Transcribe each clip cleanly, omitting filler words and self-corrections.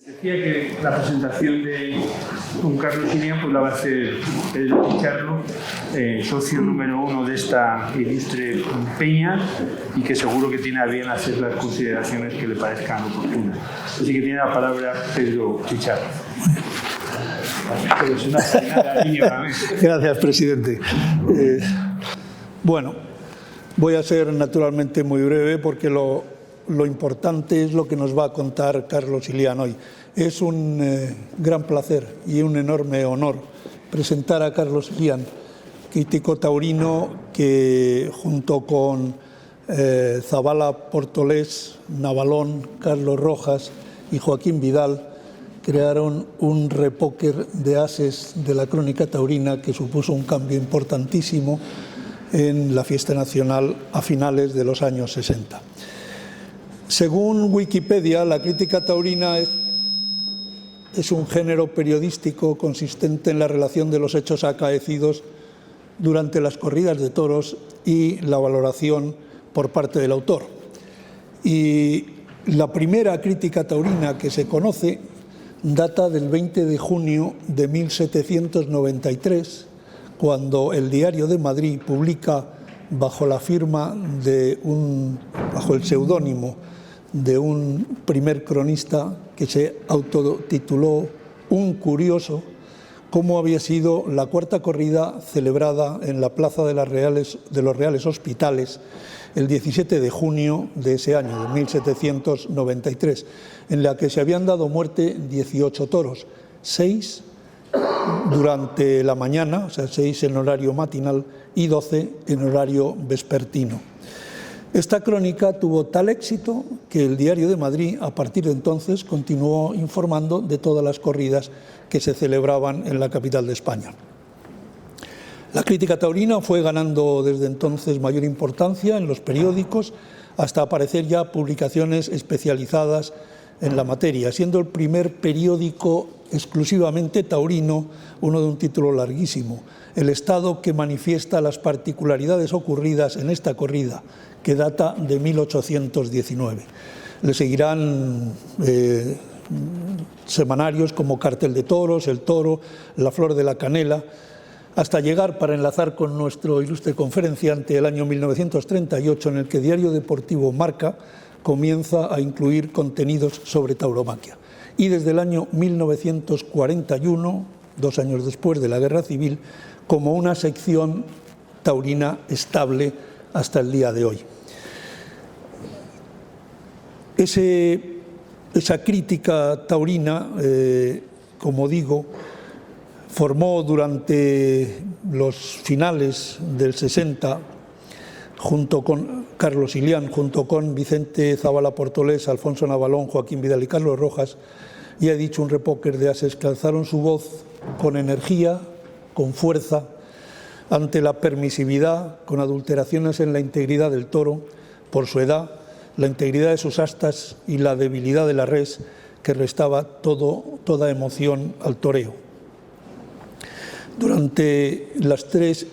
Decía que la presentación de don Carlos Ilián pues la va a hacer Pedro Pichardo, socio número 1 de esta ilustre peña, y que seguro que tiene a bien hacer las consideraciones que le parezcan oportunas. Así que tiene la palabra Pedro Pichardo. Gracias, presidente. Bueno, voy a ser naturalmente muy breve porque lo importante es lo que nos va a contar Carlos Ilián hoy. Es un gran placer y un enorme honor presentar a Carlos Ilián, crítico taurino que junto con Zabala Portolés, Navalón, Carlos Rojas y Joaquín Vidal crearon un repóquer de ases de la crónica taurina que supuso un cambio importantísimo en la fiesta nacional a finales de los años 60. Según Wikipedia, la crítica taurina es un género periodístico consistente en la relación de los hechos acaecidos durante las corridas de toros y la valoración por parte del autor. Y la primera crítica taurina que se conoce data del 20 de junio de 1793, cuando el Diario de Madrid publica bajo el seudónimo de un primer cronista que se autotituló Un Curioso, cómo había sido la cuarta corrida celebrada en la Plaza de los Reales Hospitales el 17 de junio de ese año, de 1793, en la que se habían dado muerte 18 toros, 6 durante la mañana, o sea, 6 en horario matinal y 12 en horario vespertino. Esta crónica tuvo tal éxito que el Diario de Madrid, a partir de entonces, continuó informando de todas las corridas que se celebraban en la capital de España. La crítica taurina fue ganando desde entonces mayor importancia en los periódicos, hasta aparecer ya publicaciones especializadas en la materia, siendo el primer periódico exclusivamente taurino, uno de un título larguísimo, El Estado, que manifiesta las particularidades ocurridas en esta corrida, que data de 1819. Le seguirán semanarios como Cartel de Toros, El Toro, La Flor de la Canela, hasta llegar, para enlazar con nuestro ilustre conferenciante, el año 1938, en el que Diario Deportivo Marca comienza a incluir contenidos sobre tauromaquia. Y desde el año 1941, 2 años después de la Guerra Civil, como una sección taurina estable hasta el día de hoy. Esa crítica taurina, como digo, formó durante los finales del 60, junto con Carlos Ilián, junto con Vicente Zabala Portolés, Alfonso Navalón, Joaquín Vidal y Carlos Rojas, y he dicho un repóquer de ases que alzaron su voz con energía, con fuerza, ante la permisividad, con adulteraciones en la integridad del toro, por su edad, la integridad de sus astas y la debilidad de la res, que restaba toda emoción al toreo.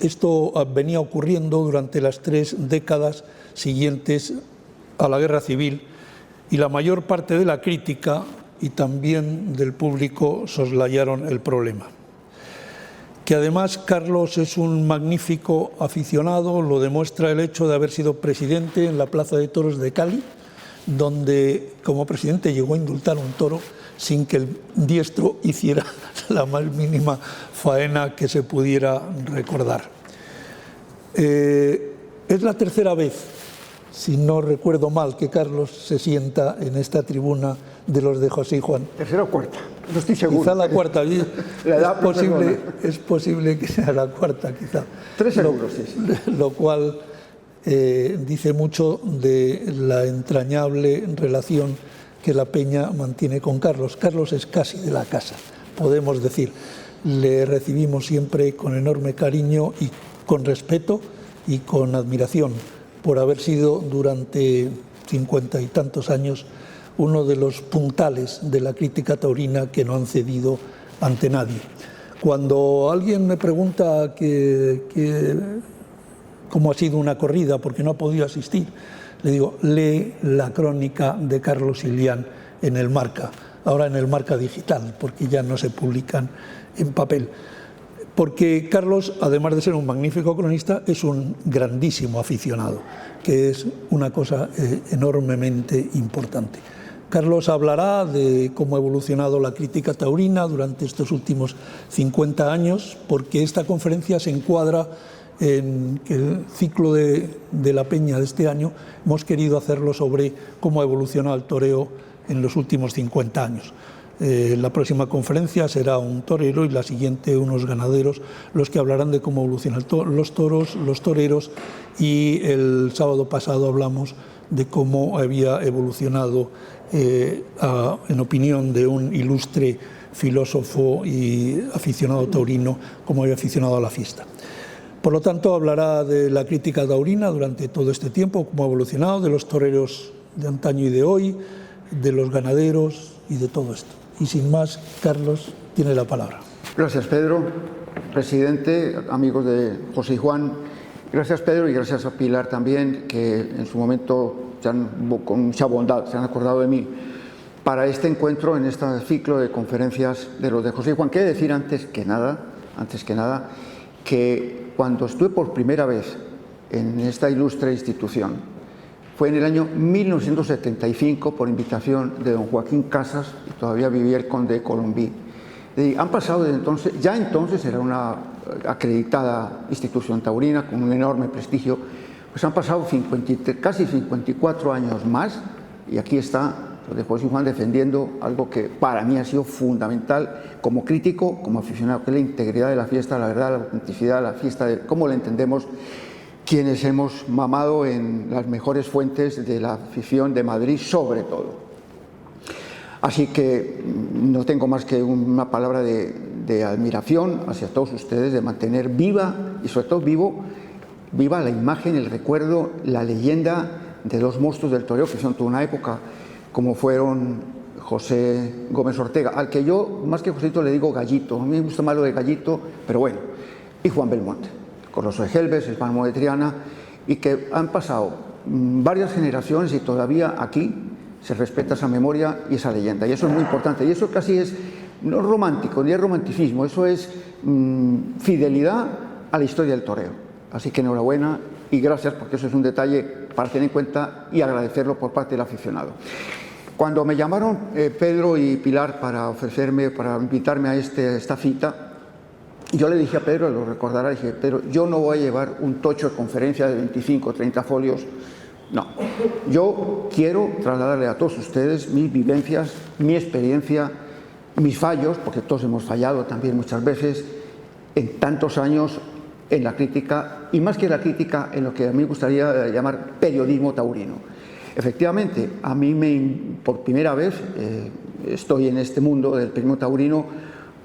Esto venía ocurriendo durante las 3 décadas siguientes a la Guerra Civil, y la mayor parte de la crítica y también del público soslayaron el problema. Que además Carlos es un magnífico aficionado lo demuestra el hecho de haber sido presidente en la Plaza de Toros de Cali, donde como presidente llegó a indultar un toro sin que el diestro hiciera la más mínima faena que se pudiera recordar. Es la tercera vez, si no recuerdo mal, que Carlos se sienta en esta tribuna de los de José y Juan. ¿Tercera o cuarta? No estoy seguro. Quizá la cuarta. Es posible que sea la cuarta, quizá. 3 seguros, sí. Lo cual dice mucho de la entrañable relación que la peña mantiene con Carlos. Carlos es casi de la casa, podemos decir. Le recibimos siempre con enorme cariño y con respeto y con admiración por haber sido durante 50 y tantos años uno de los puntales de la crítica taurina que no han cedido ante nadie. Cuando alguien me pregunta cómo ha sido una corrida porque no ha podido asistir, le digo, lee la crónica de Carlos Ilián en el Marca. ahora en el Marca Digital, porque ya no se publican en papel. Porque Carlos, además de ser un magnífico cronista, es un grandísimo aficionado, que es una cosa enormemente importante. Carlos hablará de cómo ha evolucionado la crítica taurina durante estos últimos 50 años, porque esta conferencia se encuadra en el ciclo de la Peña de este año. Hemos querido hacerlo sobre cómo ha evolucionado el toreo en los últimos 50 años. La próxima conferencia será un torero y la siguiente unos ganaderos, los que hablarán de cómo evolucionan los toros, los toreros, y el sábado pasado hablamos de cómo había evolucionado, en opinión de un ilustre filósofo y aficionado taurino, cómo había aficionado a la fiesta. Por lo tanto, hablará de la crítica taurina durante todo este tiempo, cómo ha evolucionado, de los toreros de antaño y de hoy, de los ganaderos y de todo esto. Y sin más, Carlos tiene la palabra. Gracias, Pedro, presidente, amigos de José y Juan. Gracias, Pedro, y gracias a Pilar también, que en su momento con mucha bondad se han acordado de mí para este encuentro en este ciclo de conferencias de los de José y Juan. Quiero decir antes que nada, que cuando estuve por primera vez en esta ilustre institución, fue en el año 1975 por invitación de don Joaquín Casas, y todavía vivía el conde de Colombí. Han pasado desde entonces, ya entonces era una acreditada institución taurina con un enorme prestigio, pues han pasado casi 54 años más, y aquí está los de José y Juan defendiendo algo que para mí ha sido fundamental como crítico, como aficionado, que es la integridad de la fiesta, la verdad, la autenticidad de la fiesta, de cómo la entendemos quienes hemos mamado en las mejores fuentes de la afición de Madrid, sobre todo. Así que no tengo más que una palabra de admiración hacia todos ustedes, de mantener viva y sobre todo viva la imagen, el recuerdo, la leyenda de dos monstruos del toreo que son toda una época, como fueron José Gómez Ortega, al que yo más que Josito le digo Gallito, a mí me gusta más lo de Gallito, pero bueno, y Juan Belmonte, Coloso de Gelbes, el Palmo de Triana, y que han pasado varias generaciones y todavía aquí se respeta esa memoria y esa leyenda, y eso es muy importante, y eso casi es, no es romántico, ni es romanticismo, eso es fidelidad a la historia del toreo. Así que enhorabuena y gracias, porque eso es un detalle para tener en cuenta y agradecerlo por parte del aficionado. Cuando me llamaron Pedro y Pilar para invitarme a esta cita, yo le dije a Pedro, lo recordará, dije, Pedro, yo no voy a llevar un tocho de conferencia de 25 o 30 folios, no. Yo quiero trasladarle a todos ustedes mis vivencias, mi experiencia, mis fallos, porque todos hemos fallado también muchas veces, en tantos años en la crítica, y más que la crítica, en lo que a mí me gustaría llamar periodismo taurino. Efectivamente, a mí por primera vez estoy en este mundo del periodismo taurino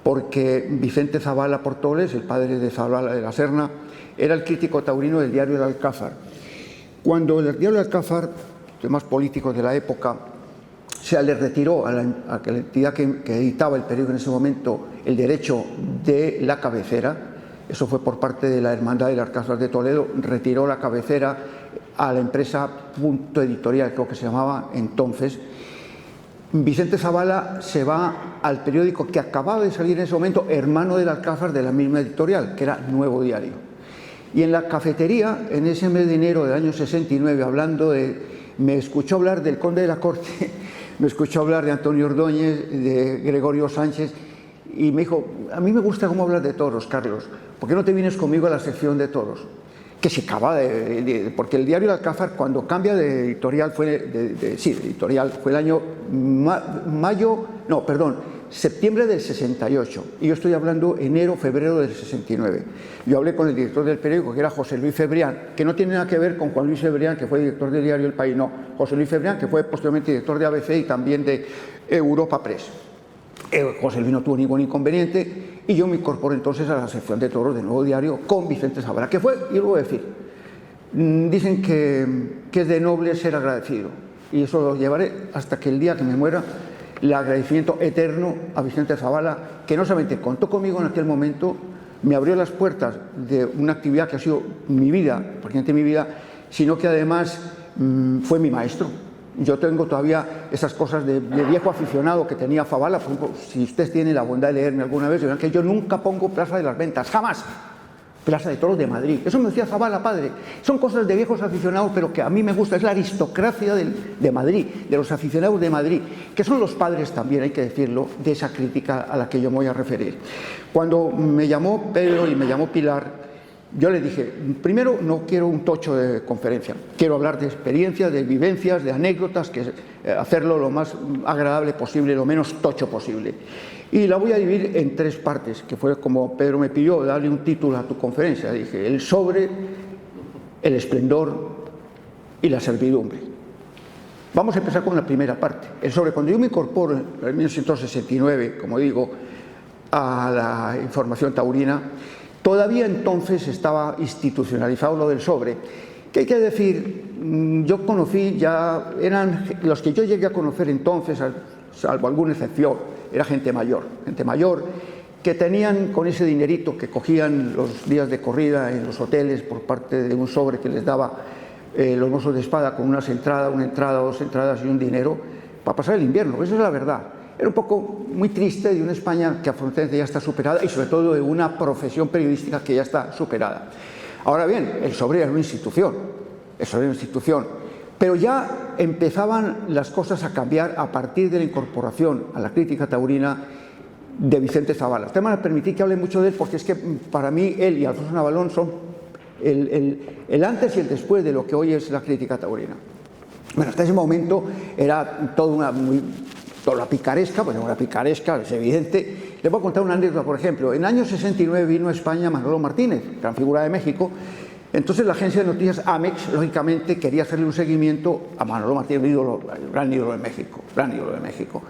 porque Vicente Zavala Portoles, el padre de Zavala de la Serna, era el crítico taurino del diario El Alcázar. Cuando el diario El Alcázar, temas políticos de la época, se le retiró a la entidad que editaba el periódico en ese momento el derecho de la cabecera, eso fue por parte de la Hermandad del Alcázar de Toledo, retiró la cabecera a la empresa Punto Editorial, creo que se llamaba entonces. Vicente Zavala se va al periódico que acababa de salir en ese momento, hermano del Alcázar, de la misma editorial, que era Nuevo Diario. Y en la cafetería, en ese mes de enero del año 69, me escuchó hablar del Conde de la Corte, me escuchó hablar de Antonio Ordóñez, de Gregorio Sánchez, y me dijo, a mí me gusta cómo hablas de toros, Carlos, ¿por qué no te vienes conmigo a la sección de toros? Que se acaba porque el diario El Alcázar, cuando cambia de editorial, fue el año septiembre del 68, y yo estoy hablando enero, febrero del 69. Yo hablé con el director del periódico, que era José Luis Cebrián, que no tiene nada que ver con Juan Luis Cebrián, que fue director del diario El País, no, José Luis Cebrián, que fue posteriormente director de ABC y también de Europa Press. José Luis no tuvo ningún inconveniente y yo me incorporé entonces a la sección de toros del Nuevo Diario con Vicente Zavala, que fue, y lo voy a decir, dicen que es de noble ser agradecido, y eso lo llevaré hasta que el día que me muera, el agradecimiento eterno a Vicente Zavala, que no solamente contó conmigo en aquel momento, me abrió las puertas de una actividad que ha sido mi vida, prácticamente mi vida, sino que además fue mi maestro. Yo tengo todavía esas cosas de viejo aficionado que tenía Fabala. Por ejemplo, si usted tiene la bondad de leerme alguna vez, verán que yo nunca pongo Plaza de las Ventas, jamás. Plaza de Toros de Madrid. Eso me decía Fabala, padre. Son cosas de viejos aficionados, pero que a mí me gusta. Es la aristocracia de Madrid, de los aficionados de Madrid, que son los padres también, hay que decirlo, de esa crítica a la que yo me voy a referir. Cuando me llamó Pedro y me llamó Pilar, yo le dije, primero, no quiero un tocho de conferencia, quiero hablar de experiencias, de vivencias, de anécdotas, hacerlo lo más agradable posible, lo menos tocho posible. Y la voy a dividir en 3 partes, que fue como Pedro me pidió, darle un título a tu conferencia. Dije, el sobre, el esplendor y la servidumbre. Vamos a empezar con la primera parte. El sobre, cuando yo me incorporo en 1969, como digo, a la información taurina, todavía entonces estaba institucionalizado lo del sobre. ¿Qué hay que decir? Yo conocí, ya eran los que yo llegué a conocer entonces, salvo alguna excepción, era gente mayor que tenían con ese dinerito que cogían los días de corrida en los hoteles por parte de un sobre que les daba los Mossos de Espada con una entrada, 2 entradas y un dinero para pasar el invierno. Esa es la verdad. Era un poco muy triste de una España que afortunadamente ya está superada y sobre todo de una profesión periodística que ya está superada. Ahora bien, el sobre era una institución, pero ya empezaban las cosas a cambiar a partir de la incorporación a la crítica taurina de Vicente Zavala. Usted me va a permitir que hable mucho de él porque es que para mí él y Alfonso Navalón son el antes y el después de lo que hoy es la crítica taurina. Bueno, hasta ese momento era toda la picaresca, bueno, una picaresca, es evidente. Les voy a contar una anécdota, por ejemplo. En el año 69 vino a España Manolo Martínez, gran figura de México. Entonces la agencia de noticias Amex, lógicamente, quería hacerle un seguimiento a Manolo Martínez, gran ídolo de México.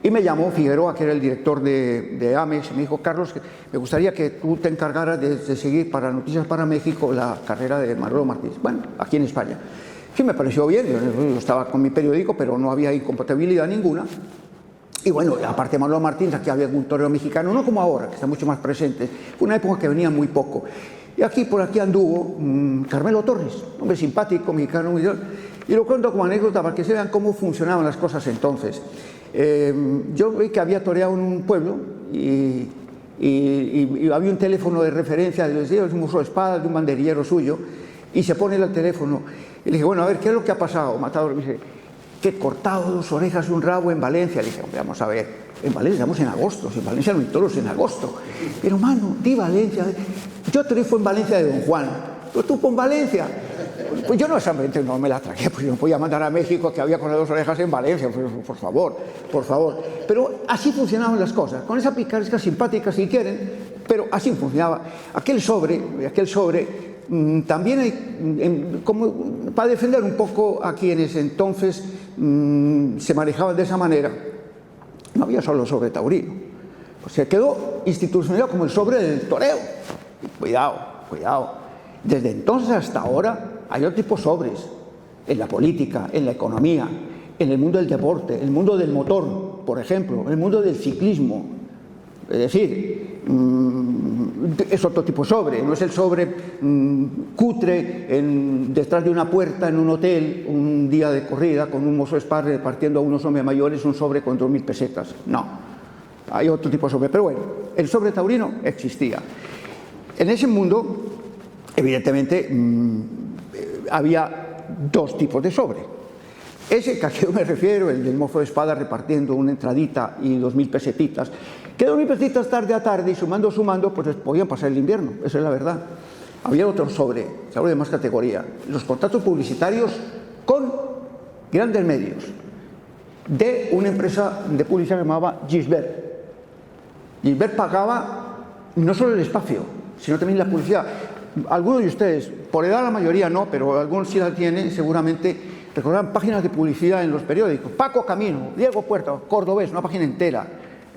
Y me llamó Figueroa, que era el director de Amex, y me dijo, Carlos, me gustaría que tú te encargaras de seguir para Noticias para México la carrera de Manolo Martínez. Bueno, aquí en España. Sí, me pareció bien, yo estaba con mi periódico, pero no había incompatibilidad ninguna. Y bueno, aparte de Manolo Martínez, aquí había algún torero mexicano, no como ahora, que está mucho más presente. Fue una época que venía muy poco. Y por aquí anduvo Carmelo Torres, hombre simpático, mexicano, y lo cuento como anécdota para que se vean cómo funcionaban las cosas entonces. Yo vi que había toreado en un pueblo y había un teléfono de referencia de un mozo de espada, de un banderillero suyo, y se pone el teléfono. Y le dije, bueno, a ver, ¿qué es lo que ha pasado, Matador? Me dice, que he cortado 2 orejas y un rabo en Valencia. Le dije, hombre, vamos a ver, en Valencia estamos en agosto, si en Valencia no hay toros en agosto. Pero, mano, di Valencia. Yo triunfo en Valencia de Don Juan, pero tú pon Valencia. Pues yo no me la tragué, pues yo no podía mandar a México que había cortado 2 orejas en Valencia, por favor. Pero así funcionaban las cosas, con esa picaresca simpática si quieren, pero así funcionaba. Aquel sobre también hay, como para defender un poco a quienes entonces se manejaban de esa manera, no había solo sobre taurino, pues se quedó institucionalizado como el sobre del toreo. Cuidado, desde entonces hasta ahora hay otro tipo de sobres, en la política, en la economía, en el mundo del deporte, en el mundo del motor, por ejemplo, en el mundo del ciclismo. Es decir, es otro tipo de sobre, no es el sobre cutre detrás de una puerta en un hotel un día de corrida con un mozo de espada repartiendo a unos hombres mayores un sobre con 2.000 pesetas. No, hay otro tipo de sobre, pero bueno, el sobre taurino existía. En ese mundo, evidentemente, había 2 tipos de sobre. Ese que a que yo me refiero, el del mozo de espada repartiendo una entradita y 2.000 pesetitas, que 2.000 pesetitas tarde a tarde y sumando, pues les podían pasar el invierno, esa es la verdad. Había otro sobre de más categoría, los contratos publicitarios con grandes medios, de una empresa de publicidad que se llamaba Gisbert. Gisbert pagaba no solo el espacio, sino también la publicidad. Algunos de ustedes, por edad la mayoría no, pero algunos sí la tienen, seguramente recordarán páginas de publicidad en los periódicos. Paco Camino, Diego Puerta, Cordobés, una página entera,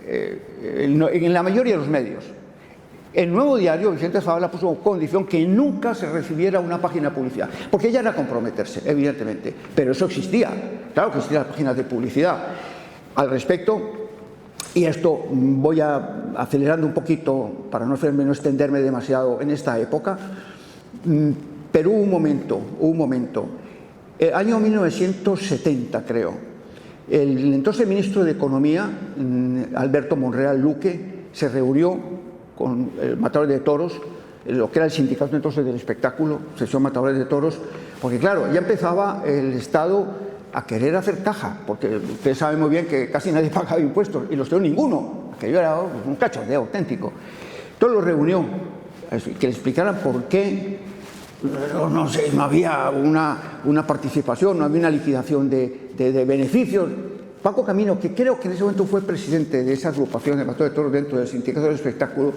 en la mayoría de los medios. El Nuevo Diario, Vicente Zavala puso como condición que nunca se recibiera una página de publicidad, porque ya era comprometerse, evidentemente, pero eso existía, claro que existían las páginas de publicidad. Al respecto, y esto voy acelerando un poquito para no extenderme demasiado en esta época, pero hubo un momento Año 1970, creo. El entonces ministro de Economía, Alberto Monreal Luque, se reunió con el Matadores de Toros, lo que era el sindicato entonces del espectáculo, Sección Matadores de Toros, porque claro, ya empezaba el Estado a querer hacer caja, porque ustedes saben muy bien que casi nadie pagaba impuestos, y los tenía ninguno, aquello era un cachondeo auténtico. Entonces lo reunió, que le explicaran por qué, no sé, no había una participación, no había una liquidación de beneficios. Paco Camino, que creo que en ese momento fue presidente de esa agrupación de Matadores de Toros dentro del sindicato del espectáculo,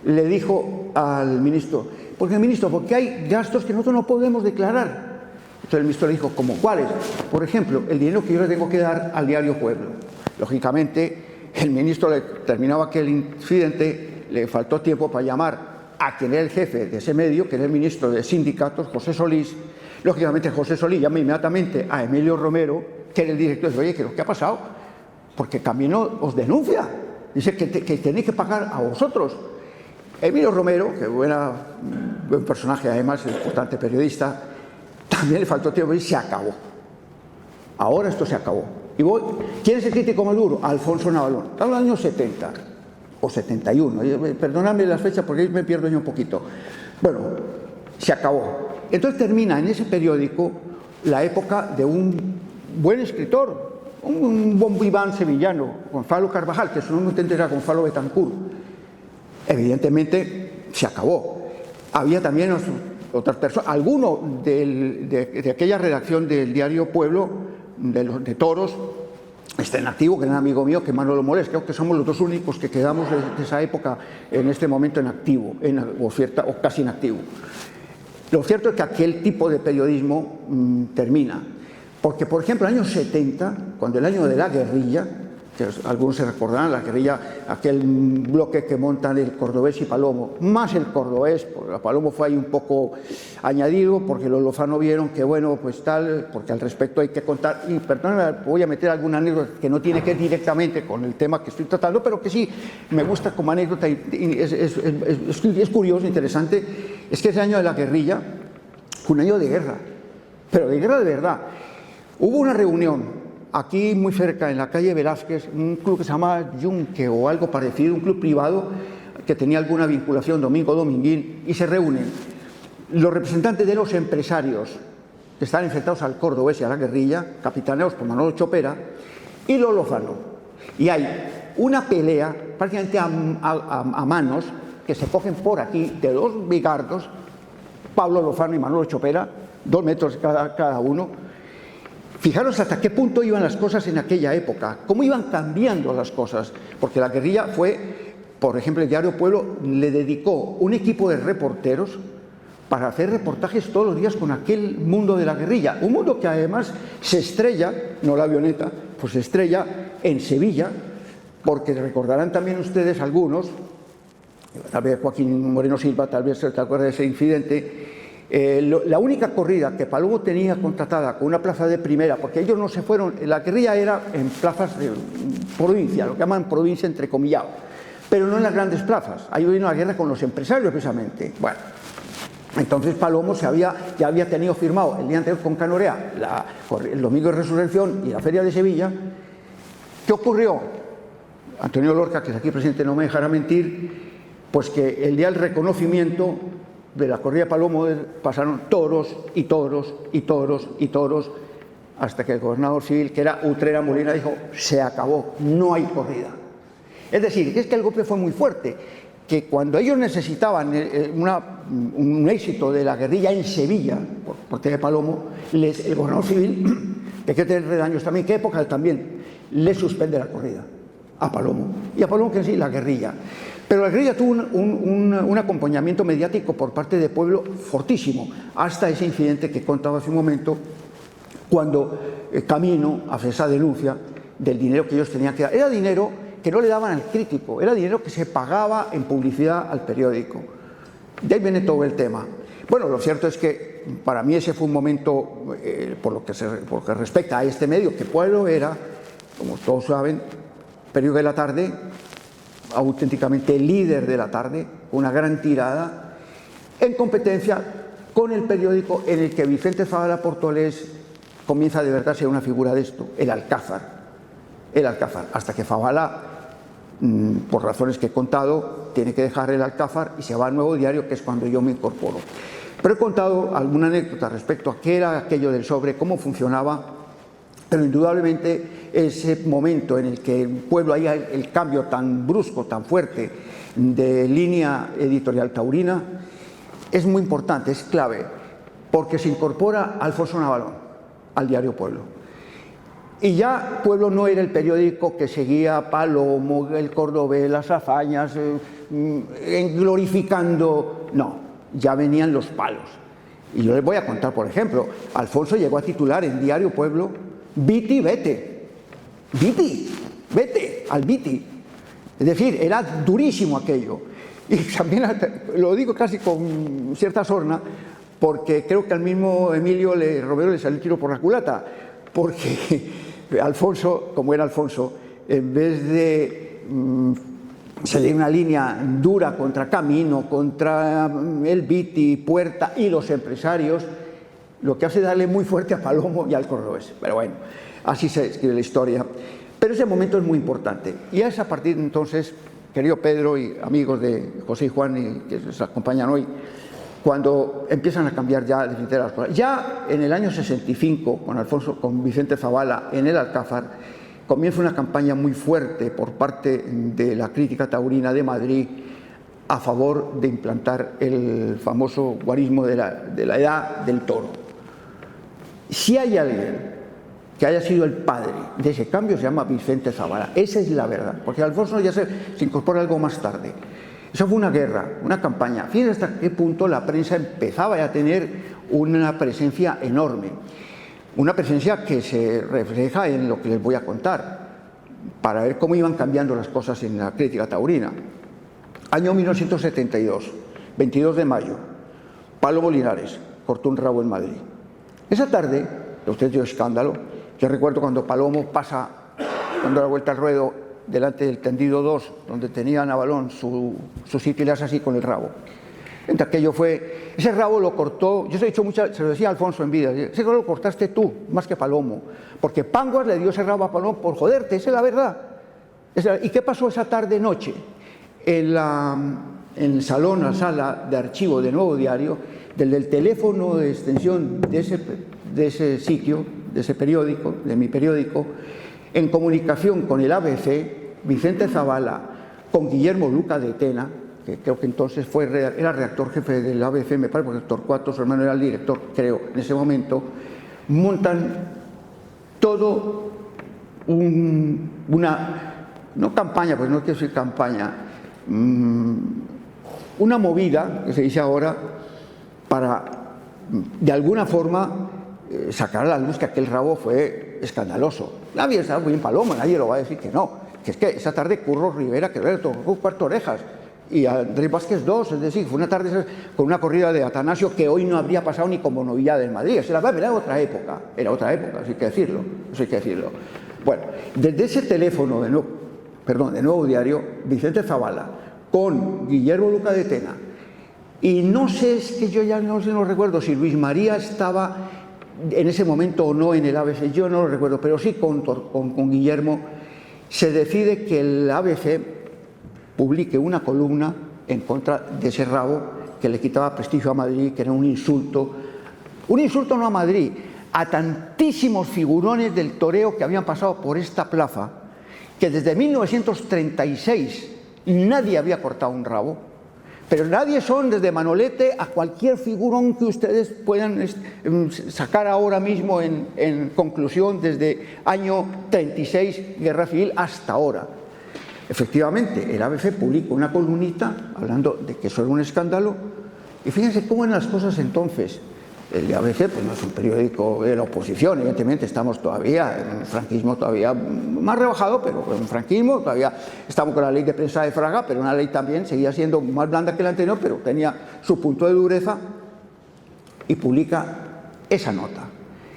le dijo al ministro, porque hay gastos que nosotros no podemos declarar. Entonces el ministro le dijo, ¿cómo cuáles? Por ejemplo, el dinero que yo le tengo que dar al diario Pueblo. Lógicamente, el ministro terminaba aquel incidente, le faltó tiempo para llamar a quien era el jefe de ese medio, que era el ministro de Sindicatos, José Solís. Lógicamente José Solís llama inmediatamente a Emilio Romero, que era el director, y dice, oye, ¿qué ha pasado? Porque Camino os denuncia, dice que tenéis que pagar a vosotros. Emilio Romero, que buen personaje además, importante periodista, también le faltó tiempo y se acabó. Ahora esto se acabó. Y ¿quién es el crítico más duro? Alfonso Navalón. Estamos en los años 70 o 71. Perdóname las fechas porque ahí me pierdo yo un poquito. Bueno, se acabó. Entonces termina en ese periódico la época de un buen escritor, un bon vivant sevillano, Gonzalo Carvajal, que su nombre auténtico era Gonzalo Betancourt. Evidentemente se acabó. Había también otras personas, alguno de aquella redacción del diario Pueblo, de Toros, está en activo, que era un amigo mío, que Manolo Molés. Creo que somos los dos únicos que quedamos de esa época en este momento en activo, o casi en activo. Lo cierto es que aquel tipo de periodismo termina. Porque, por ejemplo, en el año 70, cuando el año de la guerrilla, que algunos se recordarán, la guerrilla, aquel bloque que montan el Cordobés y Palomo, más el Cordobés, porque el Palomo fue ahí un poco añadido, porque los lozanos vieron que, bueno, pues tal, porque al respecto hay que contar, y perdón, voy a meter alguna anécdota que no tiene que ver directamente con el tema que estoy tratando, pero que sí me gusta como anécdota, es curioso, interesante, es que ese año de la guerrilla fue un año de guerra, pero de guerra de verdad. Hubo una reunión aquí muy cerca, en la calle Velázquez, un club que se llama Yunque o algo parecido, un club privado que tenía alguna vinculación dominguín, y se reúnen los representantes de los empresarios que están enfrentados al Cordobés y a la guerrilla, capitaneados por Manolo Chopera, y los lozanos. Y hay una pelea prácticamente a manos que se cogen por aquí de dos bigardos, Pablo Lozano y Manolo Chopera, 2 metros cada uno. Fijaros hasta qué punto iban las cosas en aquella época, cómo iban cambiando las cosas, porque la guerrilla fue, por ejemplo, el diario Pueblo le dedicó un equipo de reporteros para hacer reportajes todos los días con aquel mundo de la guerrilla, un mundo que además se estrella, no la avioneta, pues se estrella en Sevilla, porque recordarán también ustedes algunos, tal vez Joaquín Moreno Silva, tal vez se acuerda de ese incidente. La única corrida que Palomo tenía contratada con una plaza de primera, porque ellos no se fueron, la guerrilla era en plazas de provincia, lo que llaman provincia entrecomillado, pero no en las grandes plazas. Ahí vino la guerra con los empresarios precisamente. Bueno, entonces Palomo ya había tenido firmado el día anterior con Canorea el Domingo de Resurrección y la Feria de Sevilla. ¿Qué ocurrió? Antonio Lorca, que es aquí presente, no me dejará mentir, pues que el día del reconocimiento de la corrida de Palomo pasaron toros y toros y toros y toros, hasta que el gobernador civil, que era Utrera Molina, dijo, se acabó, no hay corrida. Es decir, es que el golpe fue muy fuerte, que cuando ellos necesitaban un éxito de la guerrilla en Sevilla, por parte de Palomo, el gobernador civil, que hay que tener redaños también, ¿qué época también? Le suspende la corrida a Palomo. Y a Palomo, que sí, la guerrilla. Pero la guerrilla tuvo un acompañamiento mediático por parte de Pueblo fortísimo, hasta ese incidente que contaba hace un momento, cuando Camino hace esa denuncia del dinero que ellos tenían que dar. Era dinero que no le daban al crítico, era dinero que se pagaba en publicidad al periódico. De ahí viene todo el tema. Bueno, lo cierto es que para mí ese fue un momento, por lo que respecta a este medio, que Pueblo era, como todos saben, periódico de la tarde, auténticamente líder de la tarde, una gran tirada, en competencia con el periódico en el que Vicente Zavala Portolés comienza de verdad a ser una figura de esto, el Alcázar, hasta que Zabala, por razones que he contado, tiene que dejar el Alcázar y se va al Nuevo Diario, que es cuando yo me incorporo. Pero he contado alguna anécdota respecto a qué era aquello del sobre, cómo funcionaba, pero indudablemente ese momento en el que el pueblo haya el cambio tan brusco, tan fuerte de línea editorial taurina, es muy importante, es clave, porque se incorpora Alfonso Navalón al diario Pueblo. Y ya Pueblo no era el periódico que seguía a Palomo, el Cordobés, las hazañas, glorificando. No, ya venían los palos. Y yo les voy a contar, por ejemplo, Alfonso llegó a titular en Diario Pueblo, Viti, vete. Viti, vete, al Viti. Es decir, era durísimo aquello. Y también lo digo casi con cierta sorna, porque creo que al mismo Emilio Romero le salió el tiro por la culata, porque Alfonso, como era Alfonso, en vez de seguir una línea dura contra Camino, contra el Viti, Puerta y los empresarios, lo que hace es darle muy fuerte a Palomo y al Cordobés. Pero bueno, así se escribe la historia. Pero ese momento es muy importante. Y es a partir de entonces, querido Pedro y amigos de José y Juan que nos acompañan hoy, cuando empiezan a cambiar ya definitivamente las cosas. Ya en el año 65, con Vicente Zabala en el Alcázar, comienza una campaña muy fuerte por parte de la crítica taurina de Madrid a favor de implantar el famoso guarismo de la edad del toro. Si hay alguien que haya sido el padre de ese cambio, se llama Vicente Zabala. Esa es la verdad, porque Alfonso ya se incorpora algo más tarde. Eso fue una guerra, una campaña. Fíjense hasta qué punto la prensa empezaba a tener una presencia enorme. Una presencia que se refleja en lo que les voy a contar, para ver cómo iban cambiando las cosas en la crítica taurina. Año 1972, 22 de mayo, Palomo Linares cortó un rabo en Madrid. Esa tarde, usted dio escándalo. Yo recuerdo cuando Palomo pasa, dando la vuelta al ruedo, delante del tendido 2, donde tenía Navalón su sitio, y le hace así con el rabo. Entonces, aquello fue, ese rabo lo cortó, yo se lo decía a Alfonso en vida, ese rabo lo cortaste tú, más que Palomo, porque Panguas le dio ese rabo a Palomo por joderte, esa es la verdad. ¿Y qué pasó esa tarde-noche? En el salón, la sala de archivo de Nuevo Diario, del teléfono de extensión de ese sitio, de ese periódico, de mi periódico, en comunicación con el ABC, Vicente Zabala, con Guillermo Luca de Tena, que creo que entonces era redactor jefe del ABC, me parece, porque Torcuato, su hermano, era el director, creo, en ese momento, montan todo no campaña, pues no quiero decir campaña, una movida, que se dice ahora, para, de alguna forma, sacar a la luz que aquel rabo fue escandaloso. Nadie estaba muy en Palomo, nadie lo va a decir que no. Que es que esa tarde Curro Rivera, que tocó 4 orejas, y Andrés Vázquez 2, es decir, fue una tarde con una corrida de Atanasio que hoy no habría pasado ni como novedad en Madrid. Era otra época, eso hay que decirlo. Bueno, desde ese teléfono de Nuevo Diario, Vicente Zabala, con Guillermo Luca de Tena, y no sé, es que yo ya no lo recuerdo si Luis María estaba en ese momento o no en el ABC, yo no lo recuerdo, pero sí con Guillermo, se decide que el ABC publique una columna en contra de ese rabo que le quitaba prestigio a Madrid, que era un insulto no a Madrid, a tantísimos figurones del toreo que habían pasado por esta plaza, que desde 1936 nadie había cortado un rabo. Pero nadie son, desde Manolete a cualquier figurón que ustedes puedan sacar ahora mismo en conclusión, desde año 36, Guerra Civil, hasta ahora. Efectivamente, el ABC publica una columnita hablando de que eso era un escándalo, y fíjense cómo eran las cosas entonces. El ABC pues no es un periódico de la oposición, evidentemente estamos todavía en un franquismo todavía más rebajado, pero en un franquismo todavía estamos con la ley de prensa de Fraga, pero una ley también seguía siendo más blanda que la anterior, pero tenía su punto de dureza, y publica esa nota.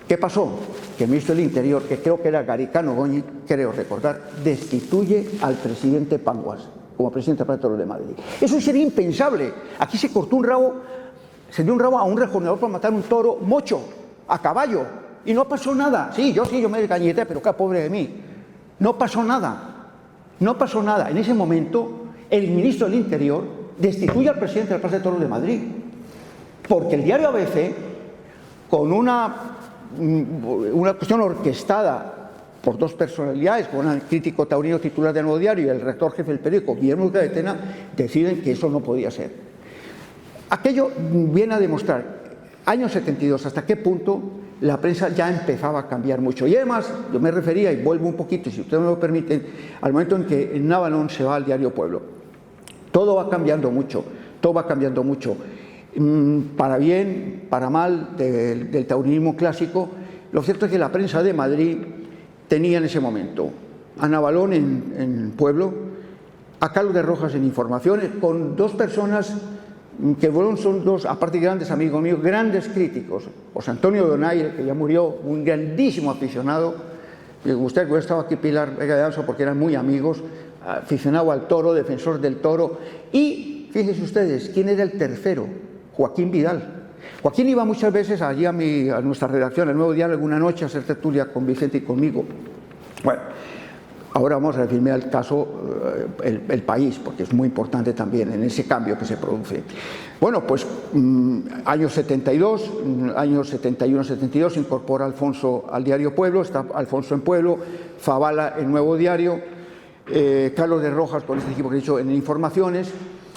¿Qué pasó? Que el ministro del Interior, que creo que era Garicano Góñez, creo recordar, destituye al presidente Panguas como presidente del Toros de Madrid. Eso sería impensable. Aquí se cortó un rabo, se dio un rabo a un rejoneador para matar un toro mocho, a caballo, y no pasó nada. Sí, yo me desgañeté, pero qué pobre de mí. No pasó nada. No pasó nada. En ese momento, el ministro del Interior destituye al presidente de la Plaza de Toros de Madrid, porque el diario ABC, con una cuestión orquestada por dos personalidades, con un crítico taurino titular del Nuevo Diario y el rector jefe del periódico, Guillermo de Tena, deciden que eso no podía ser. Aquello viene a demostrar, año 72, hasta qué punto la prensa ya empezaba a cambiar mucho. Y además, yo me refería, y vuelvo un poquito, si ustedes me lo permiten, al momento en que Navalón se va al diario Pueblo. Todo va cambiando mucho, todo va cambiando mucho. Para bien, para mal, del taurinismo clásico. Lo cierto es que la prensa de Madrid tenía en ese momento a Navalón en Pueblo, a Carlos de Rojas en Informaciones, con dos personas que son dos, aparte de grandes amigos míos, grandes críticos. José Antonio Donaire, que ya murió, un grandísimo aficionado, usted que estaba aquí Pilar Vega de Alonso porque eran muy amigos, aficionado al toro, defensor del toro, y fíjense ustedes, ¿quién era el tercero? Joaquín Vidal. Joaquín iba muchas veces allí a nuestra redacción, al Nuevo Diario, alguna noche a hacer tertulia con Vicente y conmigo. Bueno, ahora vamos a referirme al caso el País, porque es muy importante también en ese cambio que se produce. Bueno, pues años 72, años 71-72 se incorpora Alfonso al diario Pueblo, está Alfonso en Pueblo, Fabala en Nuevo Diario, Carlos de Rojas con este equipo que he dicho en Informaciones,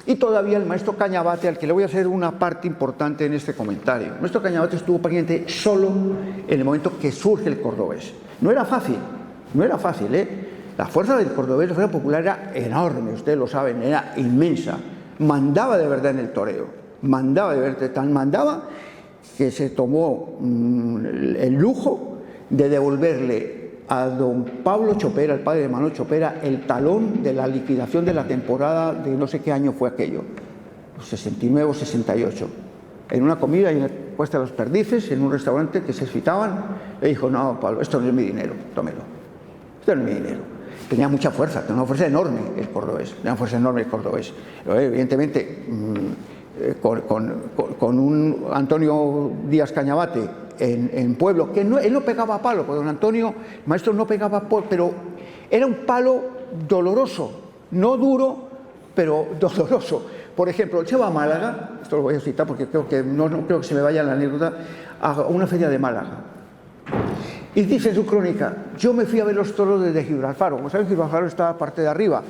y todavía el maestro Cañabate, al que le voy a hacer una parte importante en este comentario. El maestro Cañabate estuvo prácticamente solo en el momento que surge el cordobés. No era fácil, La fuerza del cordobés, la fuerza popular era enorme, ustedes lo saben, era inmensa. Mandaba de verdad en el toreo, mandaba de verdad, tan mandaba que se tomó el lujo de devolverle a don Pablo Chopera, el padre de Manuel Chopera, el talón de la liquidación de la temporada de no sé qué año fue aquello, 69 o 68. En una comida en la Cuesta de los Perdices, en un restaurante que se citaban, le dijo: no, Pablo, esto no es mi dinero, tómelo, esto no es mi dinero. Tenía mucha fuerza, tenía una fuerza enorme el cordobés, Evidentemente, con un Antonio Díaz Cañabate en Pueblo, que él no pegaba a palo, porque don Antonio, el maestro, no pegaba a palo, pero era un palo doloroso, no duro, pero doloroso. Por ejemplo, él se va a Málaga, esto lo voy a citar porque no creo que se me vaya la anécdota, a una feria de Málaga. Y dice en su crónica: yo me fui a ver los toros desde Gibraltar. Como saben, Gibraltar está en la parte de arriba.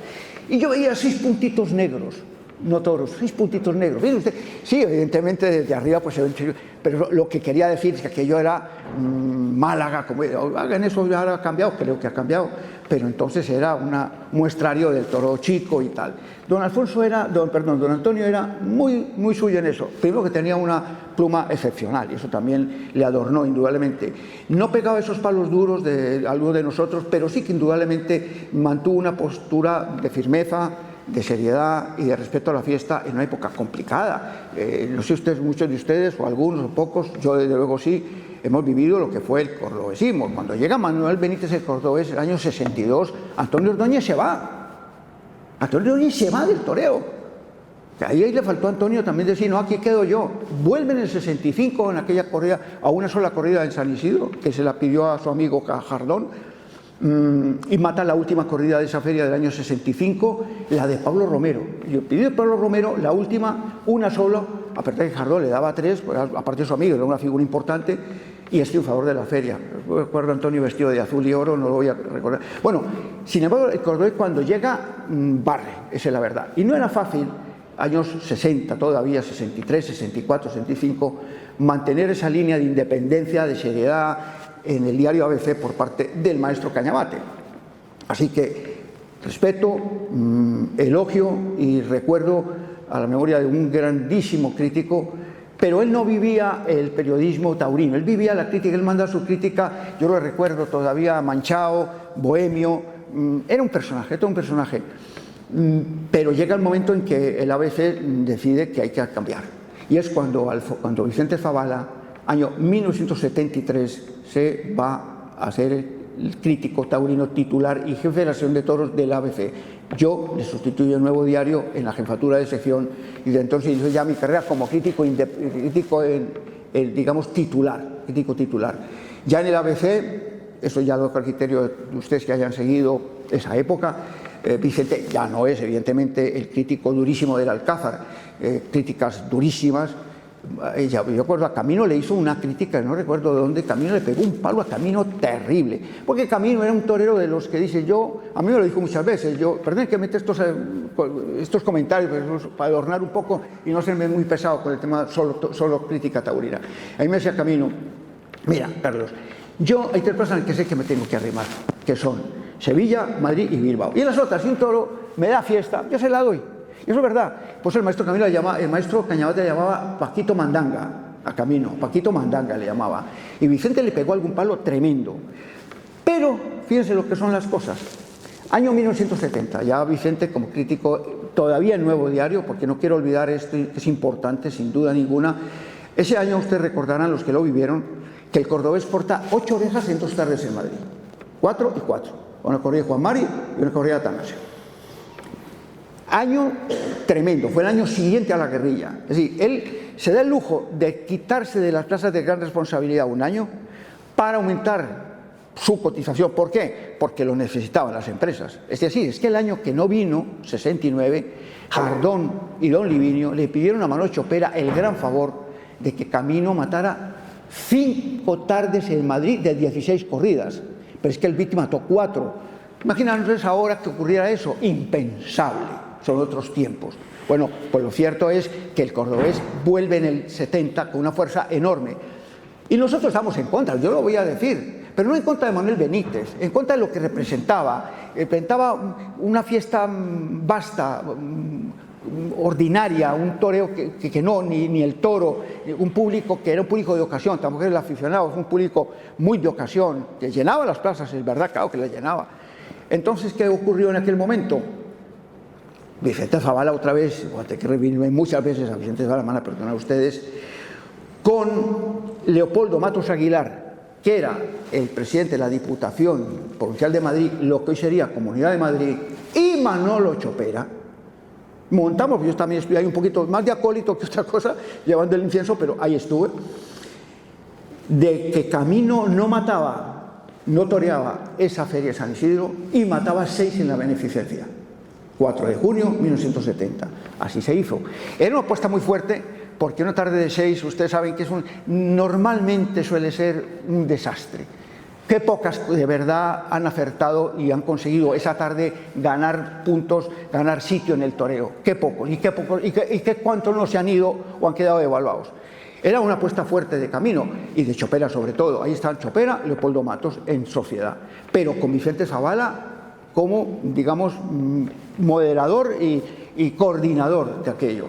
Y yo veía 6 puntitos negros, no toros, 6 puntitos negros. ¿Ve usted? Sí, evidentemente desde arriba pues se ve, pero lo que quería decir es que aquello era Málaga, como hagan eso, ya ha cambiado, creo que ha cambiado, pero entonces era un muestrario del toro chico y tal. Don Antonio era muy suyo en eso. Primero, que tenía una pluma excepcional, y eso también le adornó indudablemente. No pegaba esos palos duros de alguno de nosotros, pero sí que indudablemente mantuvo una postura de firmeza, de seriedad y de respeto a la fiesta en una época complicada. No sé muchos de ustedes, o algunos o pocos, yo desde luego sí, hemos vivido lo que fue el cordobesismo. Cuando llega Manuel Benítez el cordobés, el año 62, Antonio Ordóñez se va. Antonio Ordóñez se va del toreo. Ahí le faltó a Antonio también decir: no, aquí quedo yo. Vuelve en el 65 en aquella corrida, a una sola corrida en San Isidro, que se la pidió a su amigo Cajardón, y mata la última corrida de esa feria del año 65, la de Pablo Romero. Yo pidió de Pablo Romero la última, una sola, a pesar de que Cajardón le daba 3, pues, aparte de su amigo, era una figura importante, y es triunfador de la feria. Recuerdo a Antonio vestido de azul y oro, no lo voy a recordar. Bueno, sin embargo, el cordobés cuando llega, barre, esa es la verdad. Y no era fácil, años 60 todavía, 63, 64, 65, mantener esa línea de independencia, de seriedad en el diario ABC por parte del maestro Cañabate. Así que respeto, elogio y recuerdo a la memoria de un grandísimo crítico. Pero él no vivía el periodismo taurino, él vivía la crítica, él manda su crítica, yo lo recuerdo todavía, manchado, bohemio, era un personaje, todo un personaje. Pero llega el momento en que el ABC decide que hay que cambiar. Y es cuando Vicente Zavala, año 1973, se va a ser el crítico taurino titular y jefe de la sección de toros del ABC. Yo le sustituyo el Nuevo Diario en la jefatura de sección, y de entonces inicio ya mi carrera como crítico digamos, titular. Ya en el ABC, eso ya lo dejo al criterio de ustedes que hayan seguido esa época, Vicente ya no es evidentemente el crítico durísimo del Alcázar, críticas durísimas. Yo recuerdo a Camino le hizo una crítica, no recuerdo de dónde, Camino le pegó un palo a Camino terrible, porque Camino era un torero de los que dice yo, a mí me lo dijo muchas veces, perdón que mete estos comentarios para adornar un poco y no serme muy pesado con el tema solo crítica taurina. A mí me decía Camino, mira, Carlos, yo hay 3 plazas en las que sé que me tengo que arrimar, que son Sevilla, Madrid y Bilbao. Y en las otras, si un toro me da fiesta, yo se la doy. Y eso es verdad. Pues el maestro Camino el maestro Cañabate le llamaba Paquito Mandanga a Camino, Paquito Mandanga le llamaba. Y Vicente le pegó algún palo tremendo. Pero fíjense lo que son las cosas. Año 1970, ya Vicente como crítico, todavía en Nuevo Diario, porque no quiero olvidar esto, que es importante, sin duda ninguna. Ese año ustedes recordarán, los que lo vivieron, que el cordobés porta 8 orejas en 2 tardes en Madrid. 4 y 4. Una corrida de Juan Mari y una corrida de Atanasio. Año tremendo, fue el año siguiente a la guerrilla. Es decir, él se da el lujo de quitarse de las plazas de gran responsabilidad un año para aumentar su cotización. ¿Por qué? Porque lo necesitaban las empresas. Es decir, es que el año que no vino, 69, Jardón y Don Livinio le pidieron a Manuel Chopera el gran favor de que Camino matara 5 tardes en Madrid de 16 corridas. Pero es que el víctima mató 4. Imagínense ahora que ocurriera eso, impensable. Son otros tiempos. Bueno, pues lo cierto es que el cordobés vuelve en el 70 con una fuerza enorme. Y nosotros estamos en contra, yo lo voy a decir, pero no en contra de Manuel Benítez, en contra de lo que representaba. Representaba una fiesta vasta, ordinaria, un toreo que no, ni el toro, un público que era un público de ocasión, tampoco era el aficionado, fue un público muy de ocasión, que llenaba las plazas, es verdad, claro que las llenaba. Entonces, ¿qué ocurrió en aquel momento? Vicente Zavala otra vez, hay que revivirme muchas veces a Vicente Zavala, me van a perdonar ustedes, con Leopoldo Matos Aguilar, que era el presidente de la Diputación Provincial de Madrid, lo que hoy sería Comunidad de Madrid, y Manolo Chopera. Montamos, yo también estoy ahí un poquito más de acólito que otra cosa, llevando el incienso, pero ahí estuve, de que Camino no mataba, no toreaba esa feria de San Isidro y mataba 6 en la beneficencia. 4 de junio de 1970. Así se hizo. Era una apuesta muy fuerte porque una tarde de 6, ustedes saben que normalmente suele ser un desastre. Qué pocas de verdad han acertado y han conseguido esa tarde ganar puntos, ganar sitio en el toreo. Qué pocos, y qué cuántos no se han ido o han quedado devaluados. Era una apuesta fuerte de Camino y de Chopera sobre todo. Ahí están Chopera y Leopoldo Matos en sociedad. Pero con Vicente Zavala como, digamos, moderador y coordinador de aquello.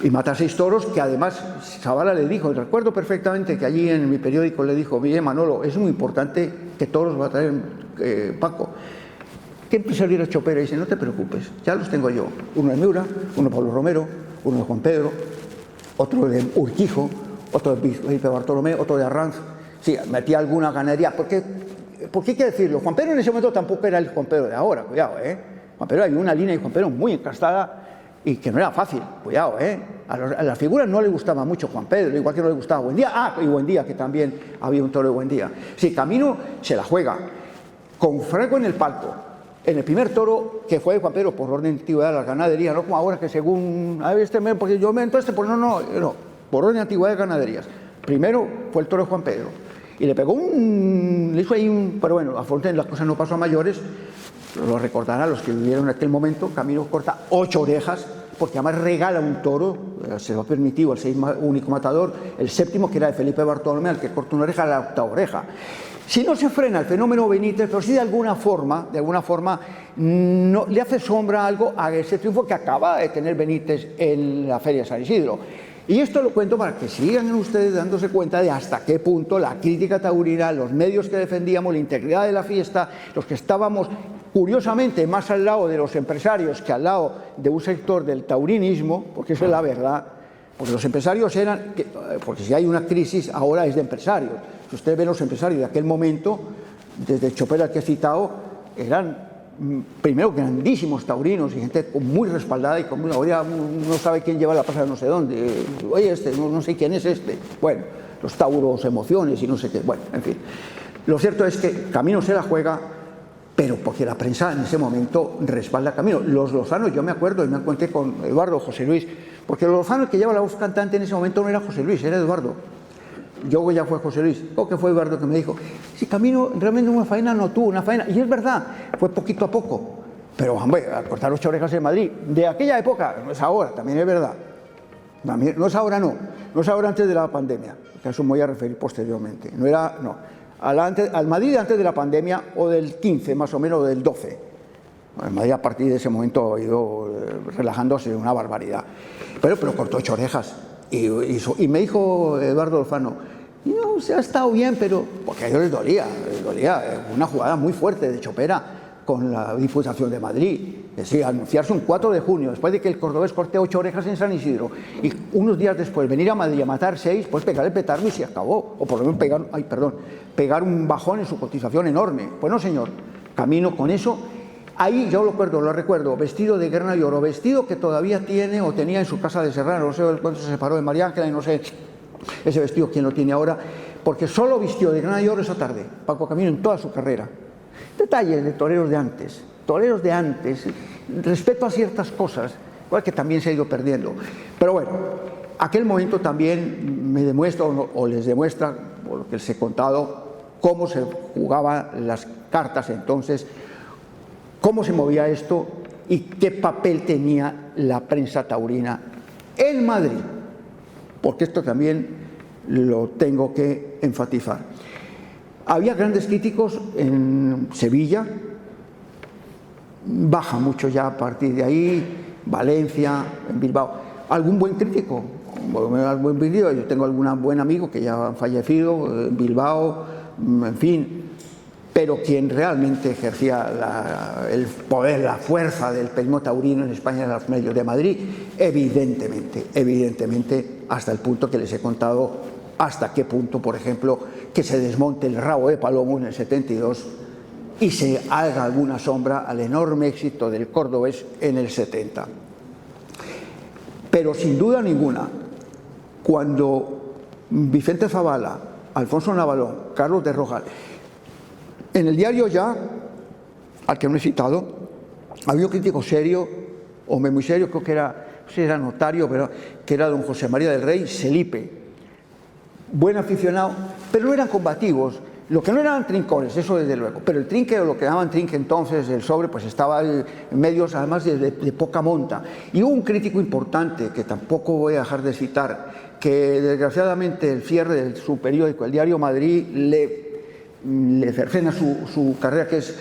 Y mata 6 toros que además Zavala le dijo, recuerdo perfectamente que allí en mi periódico le dijo, oye Manolo, es muy importante que toros va a traer Paco. ¿Qué empresario era Chopera? Y dice, no te preocupes, ya los tengo yo. Uno de Miura, uno de Pablo Romero, uno de Juan Pedro, otro de Urquijo, otro de Felipe Bartolomé, otro de Arranz. Sí, metía alguna ganadería, porque hay que decirlo, Juan Pedro en ese momento tampoco era el Juan Pedro de ahora, cuidado, Juan Pedro, hay una línea de Juan Pedro muy encastada y que no era fácil, cuidado, a las figuras no le gustaba mucho Juan Pedro, igual que no le gustaba Buendía, y Buendía, que también había un toro de Buendía. Sí, Camino se la juega, con Franco en el palco, en el primer toro que fue de Juan Pedro por orden de antigüedad de la ganadería, no como ahora que según, a ver, porque yo me entro pues no, por orden de antigüedad de ganaderías. Primero fue el toro de Juan Pedro. Y le pegó le hizo ahí pero bueno, afortunadamente las cosas no pasó a mayores, lo recordarán los que vivieron en aquel momento. Camino corta 8 orejas, porque además regala un toro, se lo ha permitido el 6 único matador, el 7º que era de Felipe Bartolomé, al que corta una oreja, la 8ª oreja. Si no se frena el fenómeno Benítez, pero sí de alguna forma no, le hace sombra algo a ese triunfo que acaba de tener Benítez en la Feria de San Isidro. Y esto lo cuento para que sigan ustedes dándose cuenta de hasta qué punto la crítica taurina, los medios que defendíamos, la integridad de la fiesta, los que estábamos curiosamente más al lado de los empresarios que al lado de un sector del taurinismo, porque eso es la verdad, porque los empresarios porque si hay una crisis ahora es de empresarios. Si ustedes ven los empresarios de aquel momento, desde Chopera que he citado, eran primero grandísimos taurinos y gente muy respaldada y con una oreja, no sabe quién lleva la plaza de no sé dónde, oye no sé quién es este, bueno, los tauros emociones y no sé qué, bueno, en fin. Lo cierto es que Camino se la juega, pero porque la prensa en ese momento respalda a Camino. Los lozanos, yo me acuerdo y me encontré con Eduardo, José Luis, porque los lozanos que lleva la voz cantante en ese momento no era José Luis, era Eduardo. Yo ya fue José Luis, o que fue Eduardo que me dijo, si Camino realmente una faena no tuvo una faena, y es verdad, fue poquito a poco, pero hombre, a cortar 8 orejas en Madrid, de aquella época, no es ahora, también es verdad, no es ahora no es ahora antes de la pandemia, que a eso me voy a referir posteriormente, al Madrid antes de la pandemia, o del 15 más o menos, o del 12, el Madrid a partir de ese momento ha ido relajándose de una barbaridad, pero cortó 8 orejas. Y me dijo Eduardo Lozano, no, se ha estado bien, pero porque a ellos les dolía una jugada muy fuerte de Chopera con la Diputación de Madrid, es decir, anunciarse un 4 de junio, después de que el cordobés corte 8 orejas en San Isidro, y unos días después venir a Madrid a matar 6, pues pegar el petardo y se acabó, o por lo menos pegar un bajón en su cotización enorme. Pues no, señor, Camino con eso. Ahí yo lo recuerdo, vestido de grana y oro, vestido que todavía tiene o tenía en su casa de Serrano, no sé cuándo se separó de María Ángela y no sé ese vestido quién lo tiene ahora, porque solo vistió de grana y oro esa tarde, Paco Camino en toda su carrera. Detalles de toreros de antes, respeto a ciertas cosas, igual que también se ha ido perdiendo. Pero bueno, aquel momento también me demuestra o les demuestra, por lo que les he contado, cómo se jugaban las cartas entonces, cómo se movía esto y qué papel tenía la prensa taurina en Madrid, porque esto también lo tengo que enfatizar. Había grandes críticos en Sevilla, baja mucho ya a partir de ahí, Valencia, en Bilbao. ¿Algún buen crítico? Yo tengo algún buen amigo que ya ha fallecido en Bilbao, en fin. Pero quien realmente ejercía el poder, la fuerza del periodismo taurino en España eran los medios de Madrid, evidentemente, hasta el punto que les he contado hasta qué punto, por ejemplo, que se desmonte el rabo de Palomo en el 72 y se haga alguna sombra al enorme éxito del cordobés en el 70. Pero sin duda ninguna, cuando Vicente Zavala, Alfonso Navalón, Carlos de Rojas, en el diario Ya, al que no he citado, había un crítico serio, hombre muy serio, creo que era notario, pero que era don José María del Rey Selipe, buen aficionado, pero no eran combativos, lo que no eran trincones, eso desde luego, pero el trinque, o lo que llamaban trinque entonces, el sobre, pues estaba en medios además de poca monta. Y hubo un crítico importante, que tampoco voy a dejar de citar, que desgraciadamente el cierre de su periódico, el Diario Madrid, le cercena su carrera, que es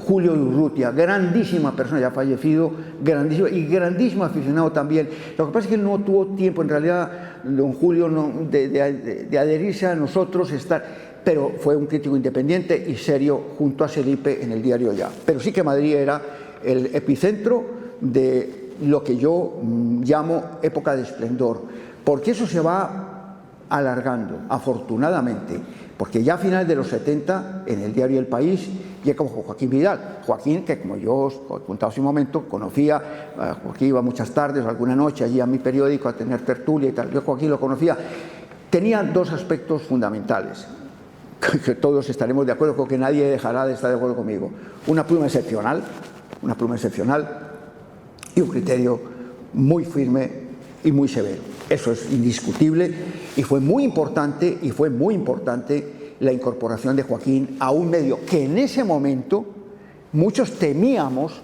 Julio Urrutia, grandísima persona, ya fallecido, grandísimo aficionado también. Lo que pasa es que no tuvo tiempo, en realidad, don Julio, de adherirse a nosotros, pero fue un crítico independiente y serio junto a Selipe en el diario Ya. Pero sí que Madrid era el epicentro de lo que yo llamo época de esplendor, porque eso se va alargando, afortunadamente, porque ya a finales de los 70, en el diario El País, llega Joaquín Vidal. Joaquín, que como yo os he contado hace un momento, conocía, Joaquín iba muchas tardes, alguna noche allí a mi periódico a tener tertulia y tal, yo Joaquín lo conocía. Tenía dos aspectos fundamentales, que todos estaremos de acuerdo, creo que nadie dejará de estar de acuerdo conmigo. Una pluma excepcional y un criterio muy firme y muy severo. Eso es indiscutible y fue muy importante la incorporación de Joaquín a un medio que en ese momento muchos temíamos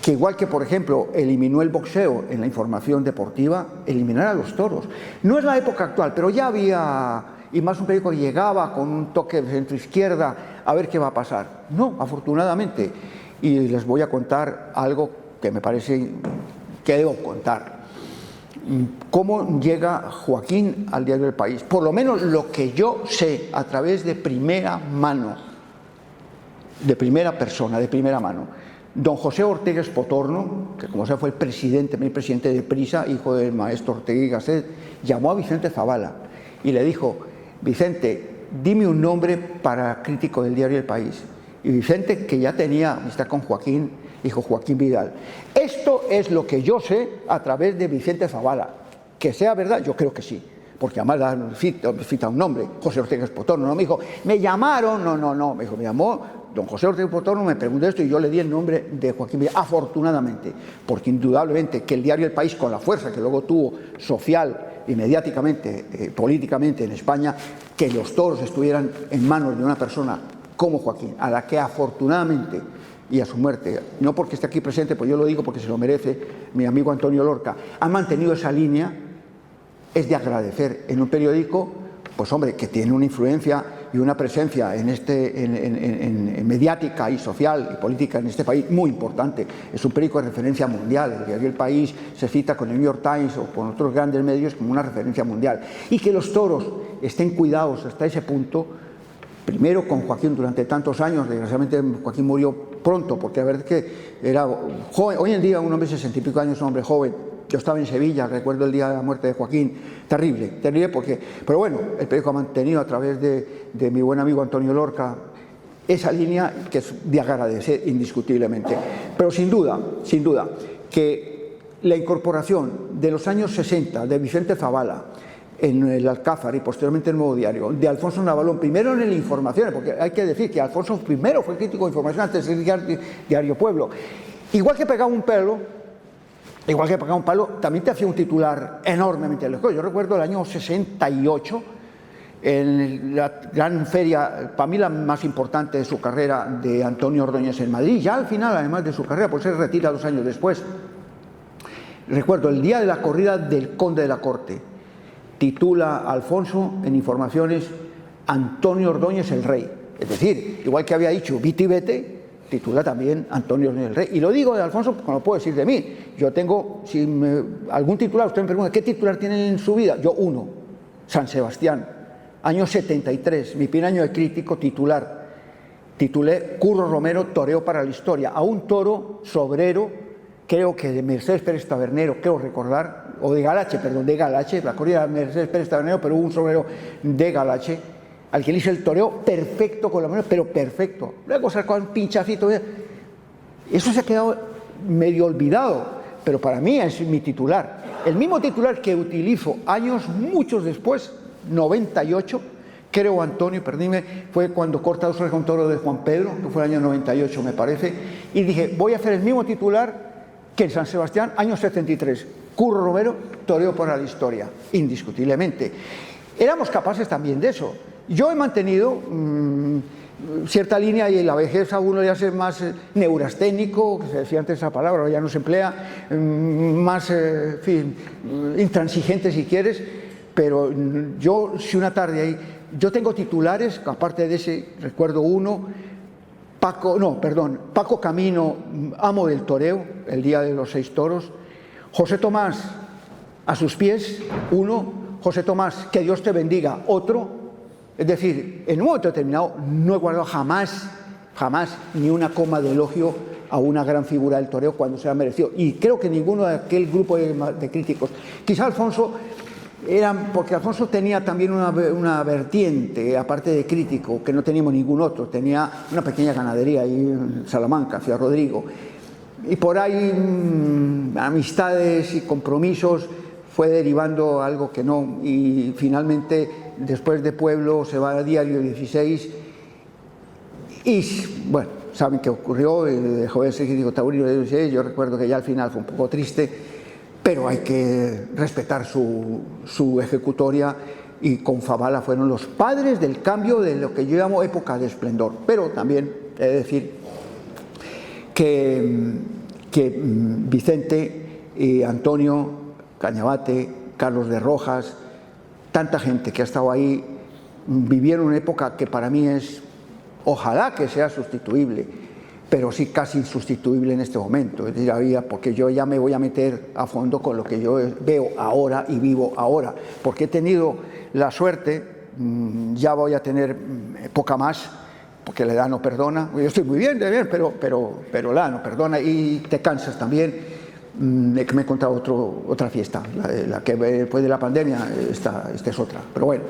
que, igual que por ejemplo eliminó el boxeo en la información deportiva, eliminara los toros. No es la época actual, pero ya había, y más un periódico que llegaba con un toque de centro izquierda a ver qué va a pasar. No, afortunadamente. Y les voy a contar algo que me parece que debo contar. ¿Cómo llega Joaquín al diario El País? Por lo menos lo que yo sé a través de primera mano, de primera persona, de primera mano. Don José Ortega Espotorno, que como se fue el primer presidente de Prisa, hijo del maestro Ortega y Gasset, llamó a Vicente Zavala y le dijo: Vicente, dime un nombre para crítico del diario El País. y Vicente, que ya tenía amistad con Joaquín, dijo Joaquín Vidal. Esto es lo que yo sé a través de Vicente Zavala. Que sea verdad, yo creo que sí, porque además cita un nombre, José Ortega Espotorno, no me dijo, me llamaron, no, me dijo, me llamó don José Ortega Espotorno, me preguntó esto y yo le di el nombre de Joaquín Vidal, afortunadamente, porque indudablemente que el diario El País, con la fuerza que luego tuvo social y mediáticamente, políticamente en España, que los toros estuvieran en manos de una persona como Joaquín, a la que afortunadamente, y a su muerte, no porque esté aquí presente, pues yo lo digo porque se lo merece mi amigo Antonio Lorca, ha mantenido esa línea, es de agradecer en un periódico, pues hombre, que tiene una influencia y una presencia en mediática y social y política en este país muy importante. Es un periódico de referencia mundial. El diario El País se cita con el New York Times o con otros grandes medios como una referencia mundial. Y que los toros estén cuidados hasta ese punto, primero con Joaquín durante tantos años, desgraciadamente Joaquín murió pronto, porque la verdad es que era joven. Hoy en día un hombre de 60 y pico años es un hombre joven. Yo estaba en Sevilla, recuerdo el día de la muerte de Joaquín, terrible porque, pero bueno, el periódico ha mantenido a través de mi buen amigo Antonio Lorca esa línea que es de agradecer indiscutiblemente. Pero sin duda, que la incorporación de los años 60 de Vicente Zavala en el Alcázar y posteriormente en el Nuevo Diario, de Alfonso Navalón, primero en el Informaciones, porque hay que decir que Alfonso primero fue crítico de Información antes de ser Diario Pueblo, igual que pegaba un palo, también te hacía un titular enormemente lejos. Yo recuerdo el año 68, en la gran feria, para mí la más importante de su carrera, de Antonio Ordóñez en Madrid, ya al final, además de su carrera, pues se retira 2 años después. Recuerdo el día de la corrida del Conde de la Corte, titula Alfonso en Informaciones, Antonio Ordóñez el Rey. Es decir, igual que había dicho Viti Vete, titula también Antonio Ordóñez el Rey. Y lo digo de Alfonso, como lo puedo decir de mí. Yo tengo, algún titular, usted me pregunta, ¿qué titular tiene en su vida? Yo uno, San Sebastián, año 73, mi primer año de crítico titular. Titulé Curro Romero, toreo para la historia, a un toro sobrero, creo que de Mercedes Pérez Tabernero, creo recordar, o de Galache, la corrida de Mercedes Pérez Tabernero, pero hubo un sobrero de Galache, al que le hice el toreo perfecto con la mano, pero perfecto. Luego sacó un pinchacito. Eso se ha quedado medio olvidado, pero para mí es mi titular. El mismo titular que utilizo años muchos después, 98, creo, Antonio, perdíme, fue cuando corta 2 horas con toro de Juan Pedro, que fue el año 98 me parece, y dije, voy a hacer el mismo titular que en San Sebastián, año 73, Curro Romero, toreo para la historia, indiscutiblemente. Éramos capaces también de eso. Yo he mantenido cierta línea y en la vejez a uno le hace más neurasténico, que se decía antes esa palabra, ahora ya no se emplea, más intransigente si quieres, pero yo si una tarde ahí, yo tengo titulares, aparte de ese, recuerdo uno, Paco Camino, amo del toreo, el día de los 6 toros, José Tomás, a sus pies, uno, José Tomás, que Dios te bendiga, otro. Es decir, en un momento determinado no he guardado jamás ni una coma de elogio a una gran figura del toreo cuando se ha merecido. Y creo que ninguno de aquel grupo de críticos. Quizá Alfonso porque Alfonso tenía también una vertiente, aparte de crítico, que no teníamos ningún otro. Tenía una pequeña ganadería ahí en Salamanca, Ciudad Rodrigo. Y por ahí amistades y compromisos fue derivando algo que no. Y finalmente, después de Pueblo, se va a Diario 16. Y bueno, saben qué ocurrió, dejó de ser crítico taurino de 16. Yo recuerdo que ya al final fue un poco triste, pero hay que respetar su ejecutoria, y con Zavala fueron los padres del cambio de lo que yo llamo época de esplendor. Pero también he de decir que Vicente y Antonio Cañabate, Carlos de Rojas, tanta gente que ha estado ahí, vivieron una época que para mí es, ojalá que sea sustituible, pero sí casi insustituible en este momento. Es decir, porque yo ya me voy a meter a fondo con lo que yo veo ahora y vivo ahora, porque he tenido la suerte, ya voy a tener poca más, porque la edad no perdona. Yo estoy muy bien, pero la edad no perdona y te cansas también. Me he encontrado otra fiesta, la que después de la pandemia, esta es otra. Pero bueno,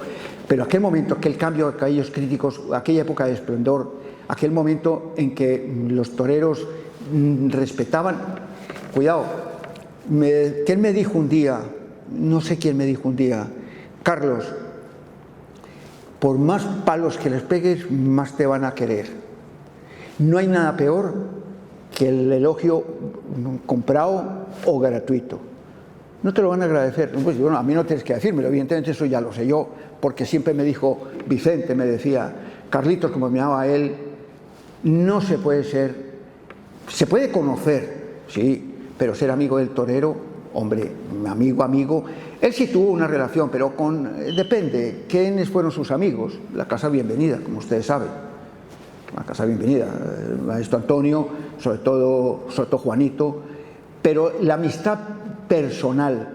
pero aquel momento, aquel cambio, aquellos críticos, aquella época de esplendor, aquel momento en que los toreros respetaban. Cuidado, ¿quién me dijo un día? No sé quién me dijo un día: Carlos, por más palos que les pegues, más te van a querer. No hay nada peor que el elogio comprado o gratuito. No te lo van a agradecer. Pues bueno, a mí no tienes que decírmelo, evidentemente eso ya lo sé yo, porque siempre me dijo Vicente, me decía, Carlitos, como me llamaba él, no se puede ser, se puede conocer, sí, pero ser amigo del torero, hombre, amigo, él sí tuvo una relación, pero depende, ¿quiénes fueron sus amigos? La Casa Bienvenida, como ustedes saben, la Casa Bienvenida, el maestro Antonio, sobre todo Juanito, pero la amistad personal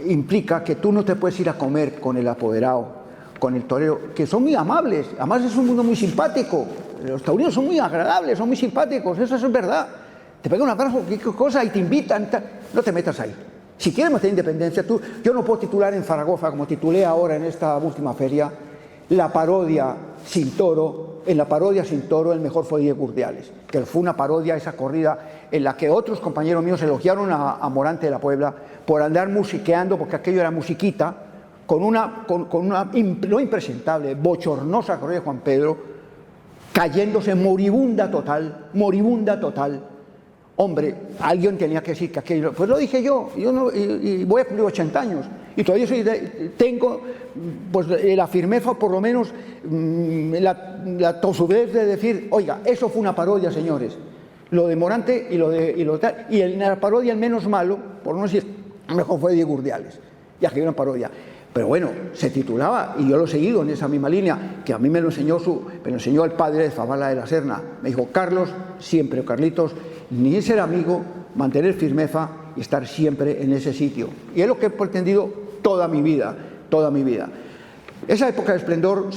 implica que tú no te puedes ir a comer con el apoderado, con el torero, que son muy amables, además es un mundo muy simpático, los taurinos son muy agradables, son muy simpáticos, eso es verdad. Te pega un abrazo, qué cosa, y te invitan, no te metas ahí. Si quieres mantener independencia, yo no puedo titular en Zaragoza, como titulé ahora en esta última feria, la parodia sin toro, en la parodia sin toro el mejor fue Diego Urdiales, que fue una parodia, esa corrida en la que otros compañeros míos elogiaron a Morante de la Puebla por andar musiqueando, porque aquello era musiquita, con una no impresentable, bochornosa corrida de Juan Pedro, cayéndose moribunda total. Hombre, alguien tenía que decir que aquello, pues lo dije yo no, y voy a cumplir 80 años, y todavía tengo pues, la firmeza, por lo menos la tosudez de decir, oiga, eso fue una parodia, señores, lo de Morante y en la parodia el menos malo, por no decir, mejor fue Diego Urdiales, y aquello era una parodia. Pero bueno, se titulaba, y yo lo he seguido en esa misma línea, que a mí me lo enseñó el padre de Zavala de la Serna. Me dijo, Carlos, siempre, Carlitos, ni ser amigo, mantener firmeza y estar siempre en ese sitio. Y es lo que he pretendido toda mi vida. Esa época de esplendor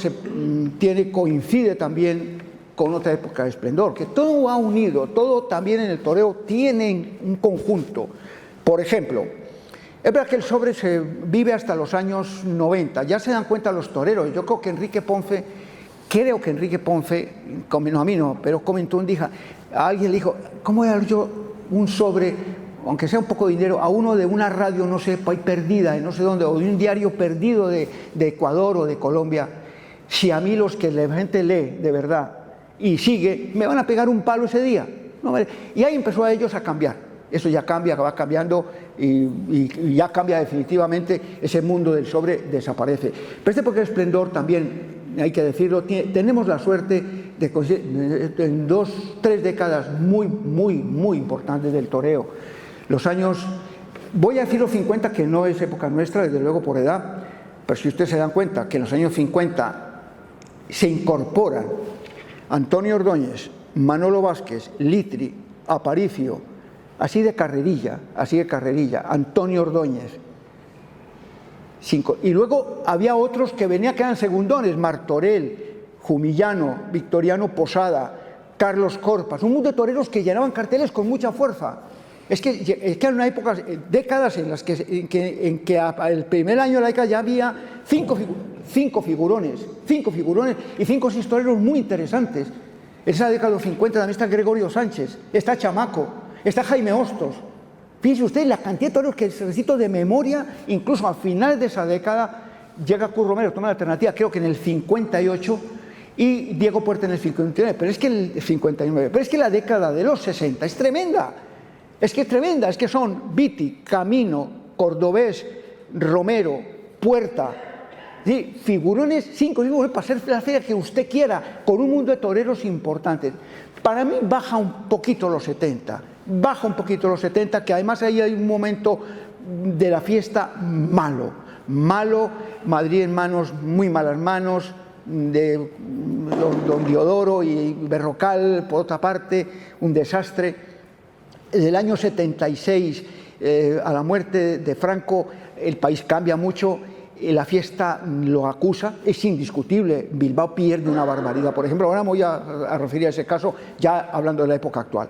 coincide también con otra época de esplendor, que todo va unido, todo también en el toreo tiene un conjunto. Por ejemplo, es verdad que el sobre se vive hasta los años 90, ya se dan cuenta los toreros. Yo creo que Enrique Ponce, no, a mí no, pero comentó un día, a alguien le dijo, ¿cómo voy a dar yo un sobre, aunque sea un poco de dinero, a uno de una radio, no sé, perdida, no sé dónde, o de un diario perdido de Ecuador o de Colombia, si a mí los que la gente lee de verdad y sigue, me van a pegar un palo ese día? No, y ahí empezó a ellos a cambiar. Eso ya cambia, va cambiando y ya cambia definitivamente, ese mundo del sobre desaparece. Pero esta época de esplendor también, hay que decirlo, tenemos la suerte de conseguir en 2-3 décadas muy importantes del toreo. Los años, voy a decir los 50, que no es época nuestra, desde luego por edad, pero si ustedes se dan cuenta que en los años 50 se incorporan Antonio Ordóñez, Manolo Vázquez, Litri, Aparicio, así de carrerilla, Antonio Ordóñez. Y luego había otros que venían que eran segundones, Martorell, Jumillano, Victoriano Posada, Carlos Corpas, un mundo de toreros que llenaban carteles con mucha fuerza. Es que eran una época, décadas en las que el primer año de la década ya había cinco figurones y 5 toreros muy interesantes. En esa década de los 50 también está Gregorio Sánchez, está Chamaco, está Jaime Hostos. Fíjense ustedes la cantidad de toreros que recito de memoria, incluso a finales de esa década, llega Curro Romero, toma la alternativa, creo que en el 58, y Diego Puerta en el 59, pero es que el 59, pero es que la década de los 60 es tremenda, es que son Viti, Camino, Cordobés, Romero, Puerta, ¿sí? 5 figurones para hacer la feria que usted quiera, con un mundo de toreros importantes. Para mí baja un poquito los 70, que además ahí hay un momento de la fiesta malo, Madrid en manos, muy malas manos, de don Diodoro y Berrocal, por otra parte, un desastre. En el año 76, a la muerte de Franco, el país cambia mucho, la fiesta lo acusa, es indiscutible, Bilbao pierde una barbaridad, por ejemplo. Ahora me voy a referir a ese caso, ya hablando de la época actual.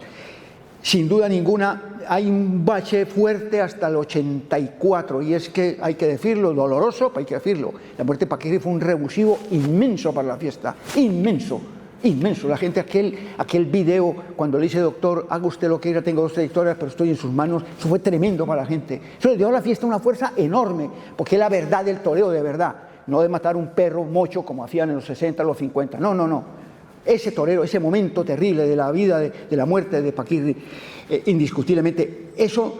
Sin duda ninguna, hay un bache fuerte hasta el 84, y es que hay que decirlo, doloroso, pero hay que decirlo. La muerte de Paquirri fue un revulsivo inmenso para la fiesta, inmenso. inmenso. La gente, aquel video, cuando le dice, doctor, haga usted lo que quiera, tengo 2 trayectorias, pero estoy en sus manos, eso fue tremendo para la gente. Eso le dio a la fiesta una fuerza enorme, porque es la verdad del toreo de verdad, no de matar un perro mocho como hacían en los 60, los 50, no. Ese torero, ese momento terrible de la vida, de la muerte de Paquirri, indiscutiblemente, eso,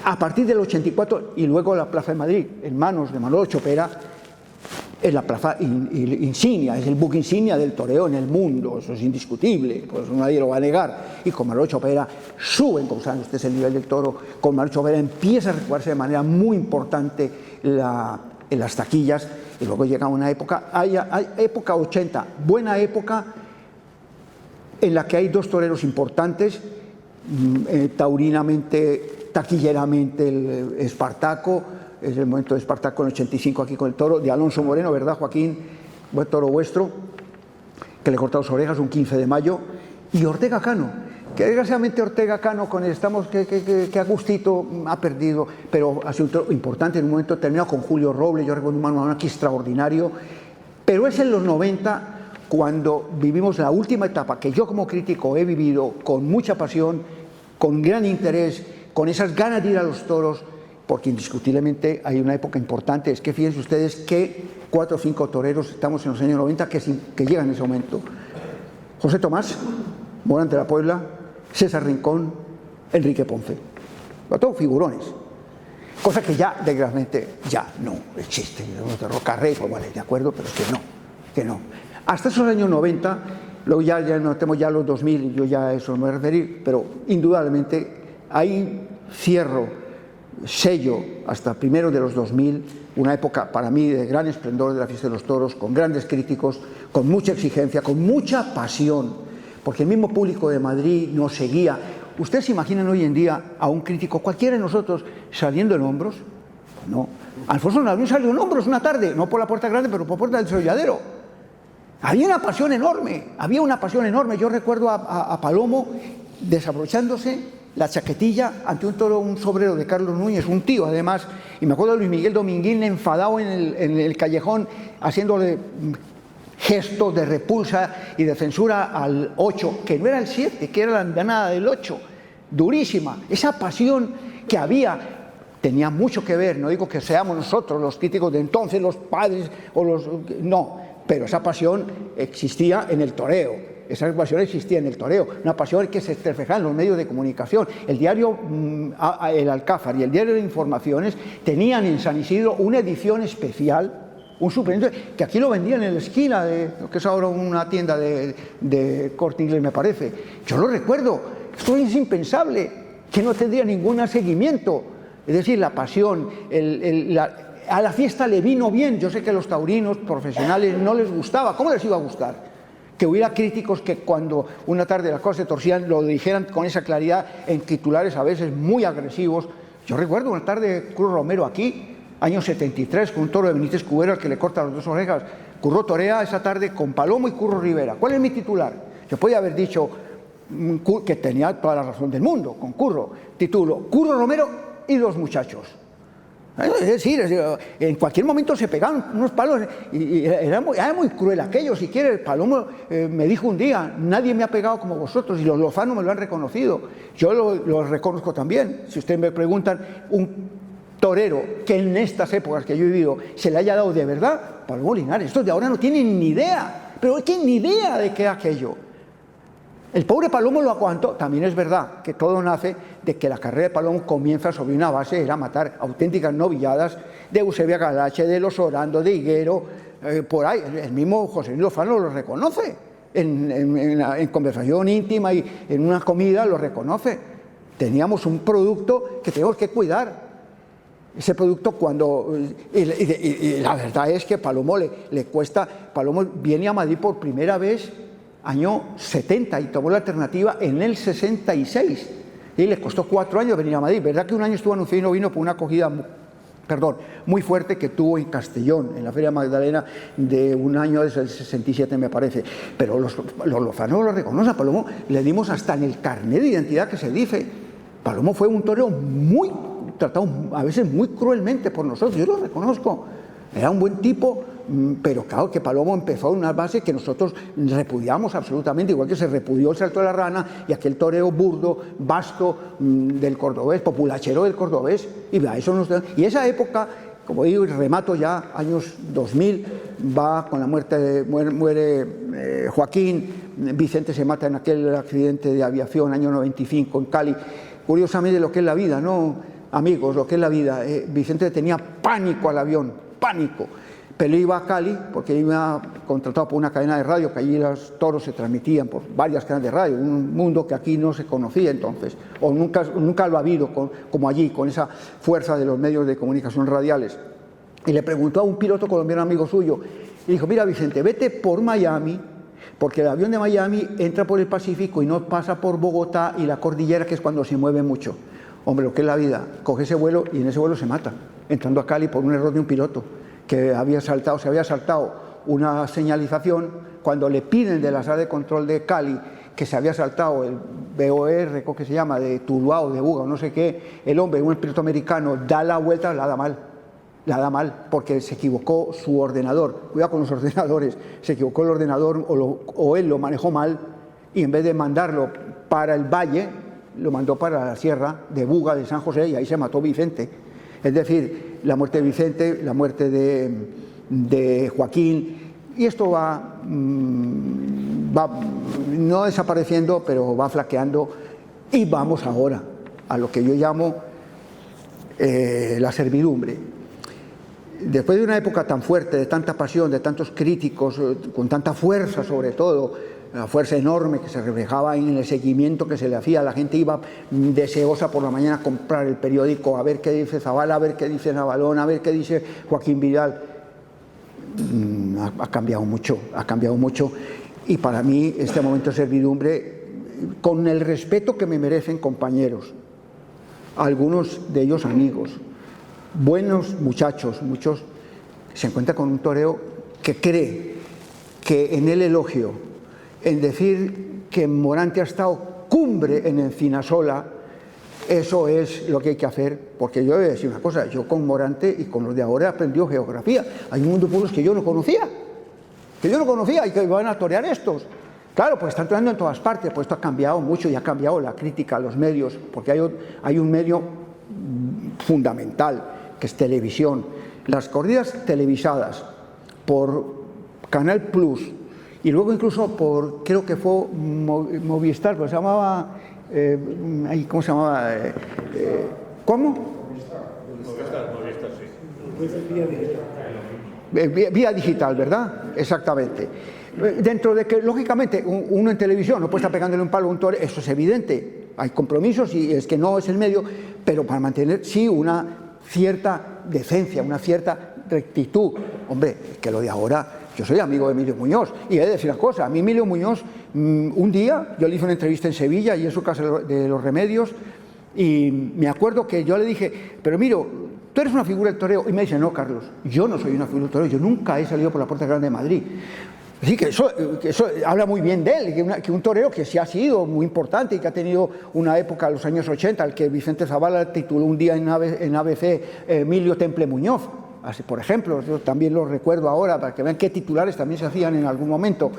a partir del 84, y luego la Plaza de Madrid, en manos de Manolo Chopera, es la plaza insignia, es el buque insignia del toreo en el mundo, eso es indiscutible, pues nadie lo va a negar. Y con Manolo Chopera suben, como saben ustedes, el nivel del toro, con Manolo Chopera empieza a recuperarse de manera muy importante en las taquillas, y luego llega una época, hay época 80, buena época, en la que hay 2 toreros importantes, taurinamente, taquilleramente, el Espartaco. Es el momento de Espartaco en el 85 aquí con el toro de Alonso Moreno, ¿verdad, Joaquín? Buen toro vuestro, que le cortó las orejas un 15 de mayo. Y Ortega Cano, que desgraciadamente Ortega Cano, con el estamos que a gustito ha perdido, pero ha sido un toro importante en un momento determinado con Julio Robles, yo recuerdo un mano aquí extraordinario. Pero es en los 90 cuando vivimos la última etapa que yo como crítico he vivido con mucha pasión, con gran interés, con esas ganas de ir a los toros, porque indiscutiblemente hay una época importante. Es que fíjense ustedes que 4 o 5 toreros estamos en los años 90 que llegan en ese momento. José Tomás, Morante de la Puebla, César Rincón, Enrique Ponce. Todos figurones. Cosa que ya, desgraciadamente, ya no existe. Rocarrey, pues vale, de acuerdo, pero es que no. Hasta esos años 90, luego ya notemos ya los 2000, yo ya a eso no me voy a referir, pero indudablemente hay sello hasta primero de los 2000, una época para mí de gran esplendor de la fiesta de los toros, con grandes críticos, con mucha exigencia, con mucha pasión, porque el mismo público de Madrid nos seguía. ¿Ustedes se imaginan hoy en día a un crítico, cualquiera de nosotros, saliendo en hombros? No. Alfonso Navarro salió en hombros una tarde, no por la Puerta Grande, pero por la Puerta del Desolladero. Había una pasión enorme. Yo recuerdo a Palomo desabrochándose la chaquetilla ante un toro, un sobrero de Carlos Núñez, un tío además, y me acuerdo de Luis Miguel Dominguín enfadado en el callejón, haciéndole gestos de repulsa y de censura al 8, que no era el 7, que era la andanada del 8, durísima. Esa pasión que había tenía mucho que ver, no digo que seamos nosotros los críticos de entonces, los padres no, pero esa pasión existía en el toreo. Esa pasión existía en el toreo, una pasión que se reflejaba en los medios de comunicación. El diario El Alcázar y el diario de Informaciones tenían en San Isidro una edición especial, un suplemento, que aquí lo vendían en la esquina de lo que es ahora una tienda de Corte Inglés, me parece. Yo lo recuerdo, esto es impensable, que no tendría ningún seguimiento. Es decir, la pasión, a la fiesta le vino bien. Yo sé que a los taurinos profesionales no les gustaba. ¿Cómo les iba a gustar? Que hubiera críticos que cuando una tarde las cosas se torcían lo dijeran con esa claridad en titulares a veces muy agresivos. Yo recuerdo una tarde de Curro Romero aquí, año 73, con un toro de Benítez Cubero al que le corta las 2 orejas. Curro torea esa tarde con Palomo y Curro Rivera. ¿Cuál es mi titular? Yo podía haber dicho que tenía toda la razón del mundo con Curro. Titulo: Curro Romero y 2 muchachos. Es decir, en cualquier momento se pegaban unos palos y era muy cruel aquello. Si quiere, Palomo me dijo un día: nadie me ha pegado como vosotros, y los lozanos me lo han reconocido. Yo lo reconozco también. Si ustedes me preguntan, un torero que en estas épocas que yo he vivido se le haya dado de verdad, Palomo Linares. Estos de ahora no tienen ni idea, pero es que ni idea de qué es aquello. El pobre Palomo lo aguantó. También es verdad que todo nace de que la carrera de Palomo comienza sobre una base, era matar auténticas novilladas de Eusebia Galache, de Los Orando, de Higuero, por ahí. El mismo José Luis Lozano lo reconoce en conversación íntima y en una comida lo reconoce. Teníamos un producto que tenemos que cuidar. Ese producto cuando... Y la verdad es que Palomo le cuesta... Palomo viene a Madrid por primera vez año 70 y tomó la alternativa en el 66 y le costó 4 años venir a Madrid. Verdad que un año estuvo anunciado y no vino por una acogida muy fuerte que tuvo en Castellón, en la Feria Magdalena, de un año desde el 67 me parece, pero los lozanos lo reconocen. A Palomo le dimos hasta en el carnet de identidad que se dice. Palomo fue un torero tratado a veces muy cruelmente por nosotros, yo lo reconozco. Era un buen tipo, pero claro, que Palomo empezó en una base que nosotros repudiamos absolutamente, igual que se repudió el salto de la rana y aquel toreo burdo, vasto del cordobés, populachero del cordobés, y esa época, como digo, y remato ya, años 2000, va con la muerte, muere Joaquín, Vicente se mata en aquel accidente de aviación, año 95 en Cali. Curiosamente lo que es la vida, ¿no? Amigos, lo que es la vida. Vicente tenía pánico al avión, pánico. Pero iba a Cali porque iba contratado por una cadena de radio, que allí los toros se transmitían por varias cadenas de radio, un mundo que aquí no se conocía entonces, o nunca lo ha habido como allí, con esa fuerza de los medios de comunicación radiales. Y le preguntó a un piloto colombiano amigo suyo, y dijo, mira Vicente, vete por Miami, porque el avión de Miami entra por el Pacífico y no pasa por Bogotá y la cordillera, que es cuando se mueve mucho. Hombre, lo que es la vida, coge ese vuelo y en ese vuelo se mata, entrando a Cali por un error de un piloto que se había saltado una señalización cuando le piden de la sala de control de Cali que se había saltado el BOR, ¿cómo que se llama?, de Tuluá o de Buga o no sé qué. El hombre, un piloto americano, da la vuelta, la da mal, porque se equivocó su ordenador. Cuidado con los ordenadores, se equivocó el ordenador o él lo manejó mal, y en vez de mandarlo para el valle, lo mandó para la sierra de Buga, de San José, y ahí se mató Vicente. Es decir, la muerte de Vicente, la muerte de Joaquín, y esto va no desapareciendo, pero va flaqueando, y vamos ahora a lo que yo llamo la servidumbre. Después de una época tan fuerte, de tanta pasión, de tantos críticos, con tanta fuerza sobre todo, la fuerza enorme que se reflejaba en el seguimiento que se le hacía, la gente iba deseosa por la mañana a comprar el periódico, a ver qué dice Zabala, a ver qué dice Navalón, a ver qué dice Joaquín Vidal. Ha cambiado mucho, y para mí este momento de servidumbre, con el respeto que me merecen compañeros, algunos de ellos amigos, buenos muchachos, muchos, se encuentran con un torero que cree que en el elogio, en decir que Morante ha estado cumbre en Encinasola, eso es lo que hay que hacer, porque yo voy a decir una cosa, yo con Morante y con los de ahora he aprendido geografía. Hay un mundo de pueblos que yo no conocía y que van a torear estos. Claro, pues están toreando en todas partes, pues esto ha cambiado mucho y ha cambiado la crítica a los medios, porque hay un medio fundamental, que es televisión. Las corridas televisadas por Canal Plus, y luego incluso por, creo que fue Movistar, pues se llamaba, ¿cómo se llamaba? ¿Cómo? Movistar, sí. Vía digital, ¿verdad? Exactamente. Dentro de que, lógicamente, uno en televisión no puede estar pegándole un palo a un torero, eso es evidente. Hay compromisos y es que no es el medio, pero para mantener, sí, una cierta decencia, una cierta rectitud. Hombre, que lo de ahora... Yo soy amigo de Emilio Muñoz, y he de decir una cosa, a mí Emilio Muñoz, un día, yo le hice una entrevista en Sevilla, y en su casa de Los Remedios, y me acuerdo que yo le dije, pero Emilio, tú eres una figura del toreo, y me dice, no, Carlos, yo no soy una figura del toreo, yo nunca he salido por la Puerta Grande de Madrid. Así que eso habla muy bien de él, que un torero que sí ha sido muy importante y que ha tenido una época, los años 80, al que Vicente Zabala tituló un día en ABC Emilio Temple Muñoz. Así, por ejemplo, yo también lo recuerdo ahora para que vean qué titulares también se hacían en algún momento.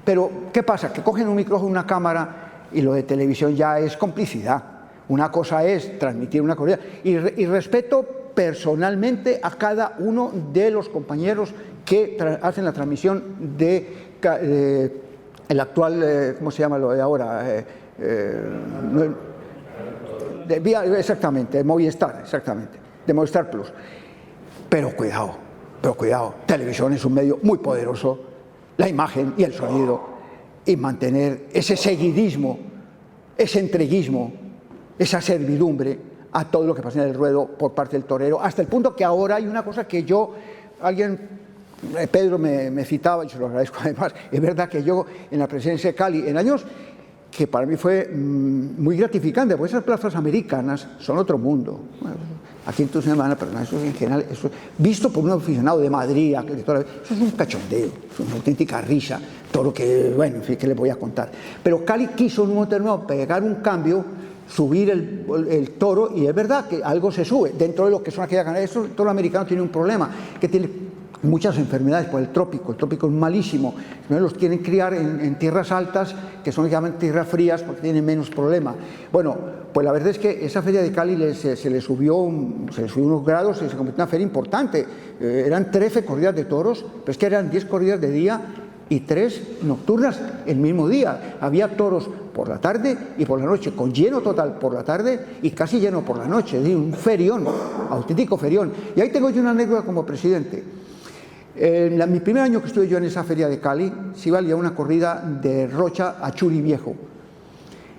Pero, ¿qué pasa? Que cogen un micrófono, una cámara, y lo de televisión ya es complicidad. Una cosa es transmitir una corrida. Y respeto personalmente a cada uno de los compañeros que hacen la transmisión de el actual, ¿cómo se llama lo de ahora? Exactamente, Movistar, exactamente, de Movistar Plus. Pero cuidado, televisión es un medio muy poderoso, la imagen y el sonido, y mantener ese seguidismo, ese entreguismo, esa servidumbre a todo lo que pasa en el ruedo por parte del torero, hasta el punto que ahora hay una cosa que Pedro me citaba, y se lo agradezco además, es verdad que yo en la presidencia de Cali, en años que para mí fue muy gratificante, porque esas plazas americanas son otro mundo. Aquí entonces me van a perdonar, eso en general, eso, visto por un aficionado de Madrid, eso es un cachondeo, es una auténtica risa, todo lo que, bueno, en fin, ¿qué les voy a contar? Pero Cali quiso en un momento determinado pegar un cambio, subir el toro, y es verdad que algo se sube, dentro de lo que son aquellas ganaderías. El toro americano tiene un problema, que tiene muchas enfermedades por el trópico es malísimo, los quieren criar en tierras altas, que son llaman tierras frías porque tienen menos problema. Bueno, pues la verdad es que esa feria de Cali se le subió unos grados y se convirtió en una feria importante. Eran 13 corridas de toros, pero es que eran 10 corridas de día y 3 nocturnas el mismo día. Había toros por la tarde y por la noche, con lleno total por la tarde y casi lleno por la noche, es decir, un ferión, auténtico ferión. Y ahí tengo yo una anécdota como presidente. Mi primer año que estuve yo en esa feria de Cali, se iba a liar una corrida de Rocha a Churi Viejo.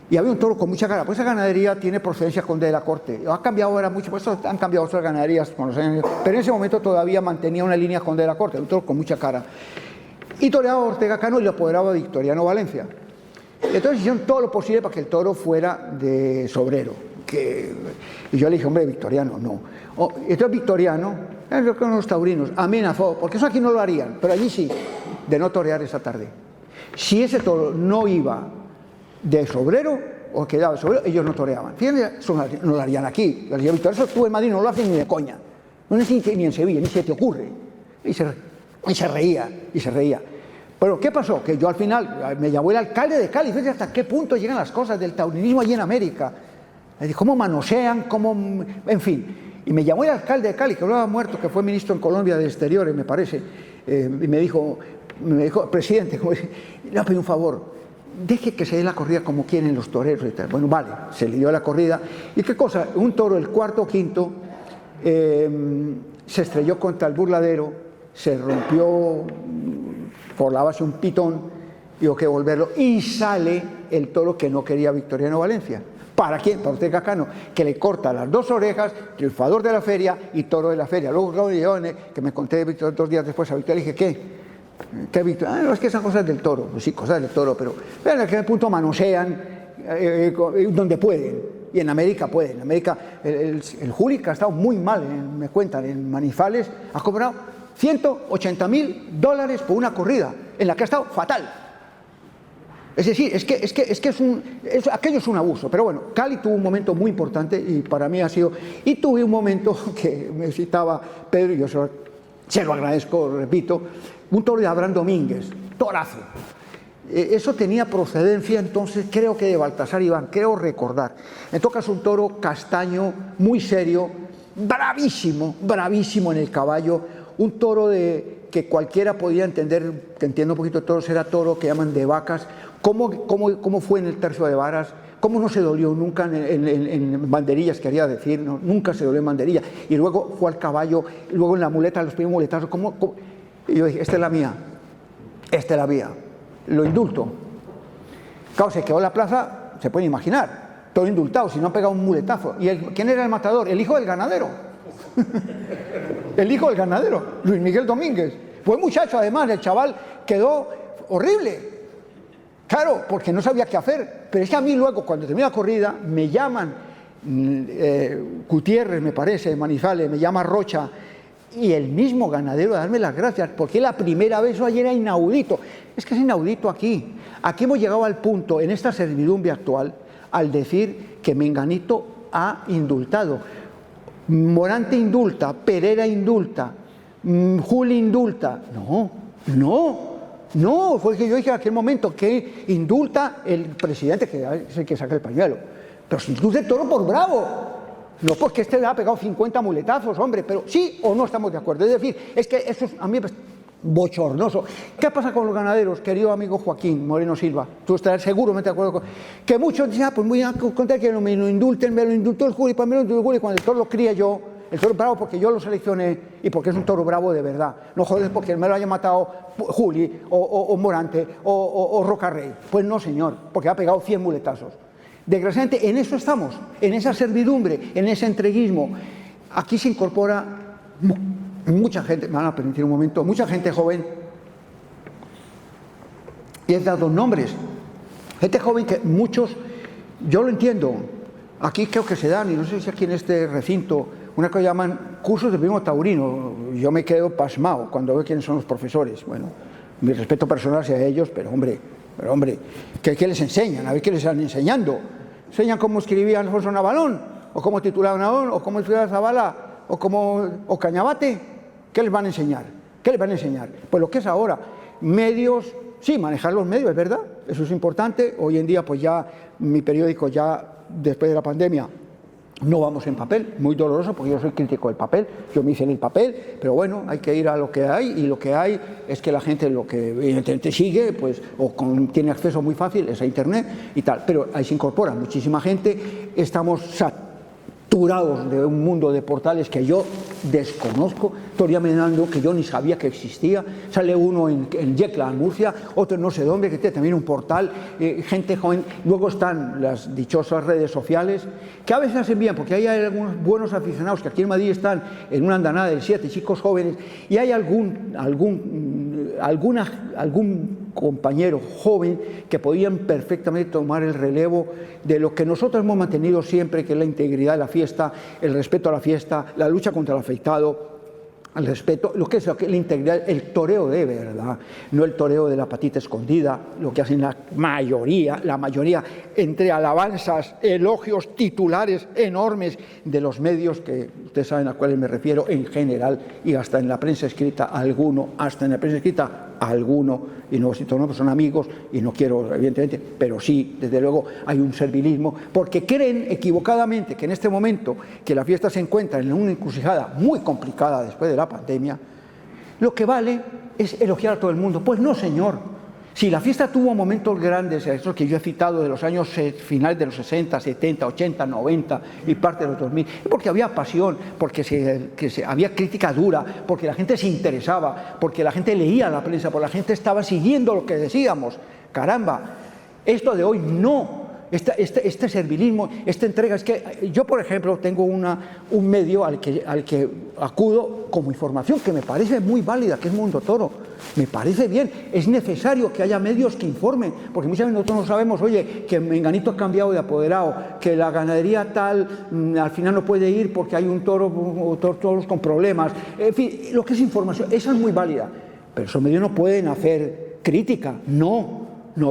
Y había un toro con mucha cara, pues esa ganadería tiene procedencia Conde de la Corte. Ha cambiado ahora mucho, pues han cambiado otras ganaderías con los años, pero en ese momento todavía mantenía una línea Conde de la Corte, un toro con mucha cara. Y toreaba a Ortega Cano y lo apoderaba Victoriano Valencia. Entonces hicieron todo lo posible para que el toro fuera de sobrero. Y yo le dije, hombre, Victoriano, no. Entonces Victoriano, con los taurinos, amenazó, porque eso aquí no lo harían, pero allí sí, de no torear esa tarde. Si ese toro no iba de sobrero o quedaba de sobrero, ellos no toreaban. Fíjense, eso no lo harían aquí. Yo le dije, Victoriano, eso tú en Madrid no lo hacen ni de coña. No es ni en Sevilla, ni se te ocurre. Y se reía. Pero ¿qué pasó? Que yo al final me llamó el alcalde de Cali. Fíjense hasta qué punto llegan las cosas del taurinismo allí en América. Cómo manosean, en fin. Y me llamó el alcalde de Cali, que hablaba muerto, que fue ministro en Colombia de Exteriores, me parece, y me dijo, presidente, le pedí un favor, deje que se dé la corrida como quieren los toreros y tal. Bueno, vale, se le dio la corrida. ¿Y qué cosa? Un toro, el cuarto o quinto, se estrelló contra el burladero, se rompió por la base un pitón, y hubo que volverlo, y sale el toro que no quería Victoriano Valencia. ¿Para quién? Para Ortega Cano, que le corta las 2 orejas, triunfador de la feria y toro de la feria. Luego Claudio Leone, que me conté 2 días después a Victoria, le dije, ¿qué Victoria? No, es que esas cosas del toro. Pues sí, cosas del toro, pero vean a qué punto manosean donde pueden. Y en América pueden. En América, el Juli, que ha estado muy mal, me cuentan, en Manizales, ha cobrado $180,000 por una corrida, en la que ha estado fatal. Es decir, aquello es un abuso. Pero bueno, Cali tuvo un momento muy importante y para mí ha sido... Y tuve un momento que me citaba Pedro, y yo se lo agradezco, repito, un toro de Abraham Domínguez, torazo. Eso tenía procedencia entonces, creo que de Baltasar Iván, creo recordar. En todo caso, un toro castaño, muy serio, bravísimo en el caballo, un toro que cualquiera podía entender, que entiendo un poquito de toros, era toro que llaman de vacas. ¿Cómo fue en el tercio de varas? ¿Cómo no se dolió nunca en banderillas, quería decir? ¿No? Nunca se dolió en banderilla. Y luego fue al caballo, y luego en la muleta, los primeros muletazos. Y yo dije, esta es la mía. Lo indulto. Claro, se quedó en la plaza, se pueden imaginar. Todo indultado, si no ha pegado un muletazo. ¿Y quién era el matador? El hijo del ganadero. El hijo del ganadero, Luis Miguel Domínguez. Fue muchacho, además, el chaval quedó horrible. Claro, porque no sabía qué hacer. Pero es que a mí luego, cuando termina la corrida, me llaman Gutiérrez, me parece, de Manizales, me llama Rocha, y el mismo ganadero a darme las gracias, porque la primera vez eso ayer era inaudito. Es que es inaudito aquí. Aquí hemos llegado al punto, en esta servidumbre actual, al decir que Menganito ha indultado. Morante indulta, Pereira indulta, Juli indulta. No, fue que yo dije en aquel momento que indulta el presidente, que es el que saca el pañuelo. Pero si indulta el toro por bravo. No porque este le ha pegado 50 muletazos, hombre, pero sí o no estamos de acuerdo. Es decir, es que eso a mí me parece bochornoso. ¿Qué pasa con los ganaderos, querido amigo Joaquín Moreno Silva? Tú estarás seguramente de acuerdo con... Que muchos dicen, pues voy a contar que me lo indulten, me lo indultó el Juli, para mí me lo indultó el Juli, cuando el toro lo cría yo, el toro bravo porque yo lo seleccioné y porque es un toro bravo de verdad. No jodes porque me lo haya matado Juli o Morante o Rocarrey. Pues no, señor, porque ha pegado 100 muletazos. Desgraciadamente, en eso estamos, en esa servidumbre, en ese entreguismo. Aquí se incorpora mucha gente, me van a permitir un momento, mucha gente joven, y he dado nombres. Gente joven que muchos, yo lo entiendo, aquí creo que se dan, y no sé si aquí en este recinto, una cosa que llaman cursos de primo taurino. Yo me quedo pasmado cuando veo quiénes son los profesores. Bueno, mi respeto personal hacia ellos, pero hombre, ¿qué les enseñan? A ver qué les están enseñando. ¿Enseñan cómo escribía Alfonso Navalón? ¿O cómo titulaba Navalón? ¿O cómo escribía Zavala? ¿O Cañabate? ¿Qué les van a enseñar? ¿Qué les van a enseñar? Pues lo que es ahora, medios, sí, manejar los medios, es verdad, eso es importante. Hoy en día, pues ya mi periódico, ya después de la pandemia, no vamos en papel, muy doloroso porque yo soy crítico del papel, yo me hice en el papel, pero bueno, hay que ir a lo que hay, y lo que hay es que la gente lo que evidentemente sigue, pues, tiene acceso muy fácil es a internet y tal, pero ahí se incorpora muchísima gente, estamos saturados de un mundo de portales que yo desconozco, todavía me dando que yo ni sabía que existía, sale uno en Yecla, en Murcia, otro no sé dónde, que tiene también un portal, gente joven, luego están las dichosas redes sociales, que a veces hacen bien, porque hay algunos buenos aficionados que aquí en Madrid están en una andanada de 7 chicos jóvenes, y hay algún compañero joven que podían perfectamente tomar el relevo de lo que nosotros hemos mantenido siempre, que es la integridad de la fiesta, el respeto a la fiesta, la lucha contra el afeitado, el respeto, lo que es la integridad, el toreo de verdad, no el toreo de la patita escondida, lo que hacen la mayoría, entre alabanzas, elogios, titulares enormes de los medios, que ustedes saben a cuáles me refiero en general, y hasta en la prensa escrita alguno, y no son amigos, y no quiero, evidentemente, pero sí, desde luego, hay un servilismo, porque creen equivocadamente que en este momento, que la fiesta se encuentra en una encrucijada muy complicada después de la pandemia, lo que vale es elogiar a todo el mundo. Pues no, señor. Si la fiesta tuvo momentos grandes, esos que yo he citado de los años finales de los 60, 70, 80, 90 y parte de los 2000, porque había pasión, porque había crítica dura, porque la gente se interesaba, porque la gente leía la prensa, porque la gente estaba siguiendo lo que decíamos. Caramba, esto de hoy no. Este servilismo, esta entrega, es que yo, por ejemplo, tengo un medio al que acudo como información que me parece muy válida, que es Mundo Toro. Me parece bien, es necesario que haya medios que informen, porque muchas veces nosotros no sabemos, oye, que Menganito ha cambiado de apoderado, que la ganadería tal al final no puede ir porque hay un toro o toros con problemas. En fin, lo que es información, esa es muy válida, pero esos medios no pueden hacer crítica, no,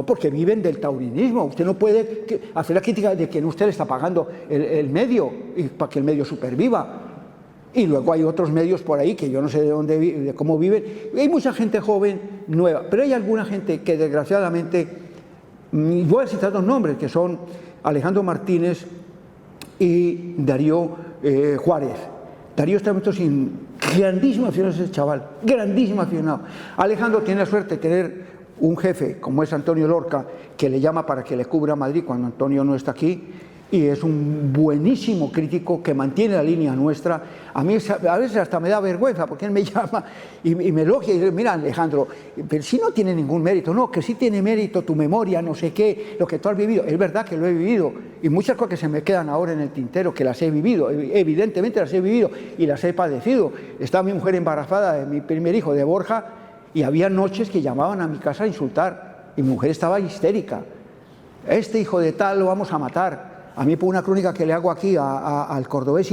porque viven del taurinismo. Usted no puede hacer la crítica de que usted le está pagando el medio y para que el medio superviva. Y luego hay otros medios por ahí que yo no sé de cómo viven. Hay mucha gente joven, nueva, pero hay alguna gente que desgraciadamente, voy a citar dos nombres, que son Alejandro Martínez y Darío Juárez. Darío está sin grandísimo aficionado ese chaval, grandísimo aficionado. Alejandro tiene la suerte de tener un jefe como es Antonio Lorca, que le llama para que le cubra Madrid cuando Antonio no está aquí, y es un buenísimo crítico que mantiene la línea nuestra. A mí a veces hasta me da vergüenza porque él me llama y me elogia y dice, mira, Alejandro, pero si no tiene ningún mérito, no, que sí tiene mérito tu memoria, no sé qué, lo que tú has vivido. Es verdad que lo he vivido y muchas cosas que se me quedan ahora en el tintero, que las he vivido, evidentemente las he vivido y las he padecido. Estaba mi mujer embarazada de mi primer hijo, de Borja, y había noches que llamaban a mi casa a insultar y mi mujer estaba histérica. Este hijo de tal lo vamos a matar. A mí por una crónica que le hago aquí al cordobés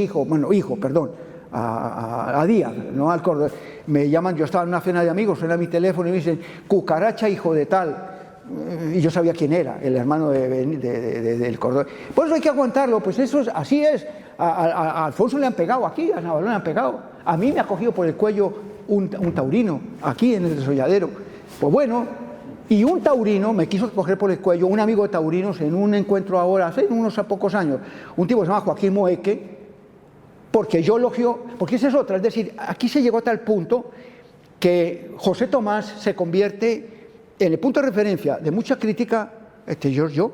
a Díaz, no al cordobés, me llaman, yo estaba en una cena de amigos, suena mi teléfono y me dicen, cucaracha hijo de tal, y yo sabía quién era, el hermano del cordobés. Por eso hay que aguantarlo, pues eso así es. A Alfonso le han pegado aquí, a Navalón le han pegado, a mí me ha cogido por el cuello un taurino, aquí en el desolladero. Pues bueno, y un taurino me quiso coger por el cuello, un amigo de taurinos, en un encuentro ahora, hace unos pocos años, un tipo que se llama Joaquín Moeque, porque yo elogio, porque esa es otra, es decir, aquí se llegó a tal punto que José Tomás se convierte en el punto de referencia de mucha crítica, yo,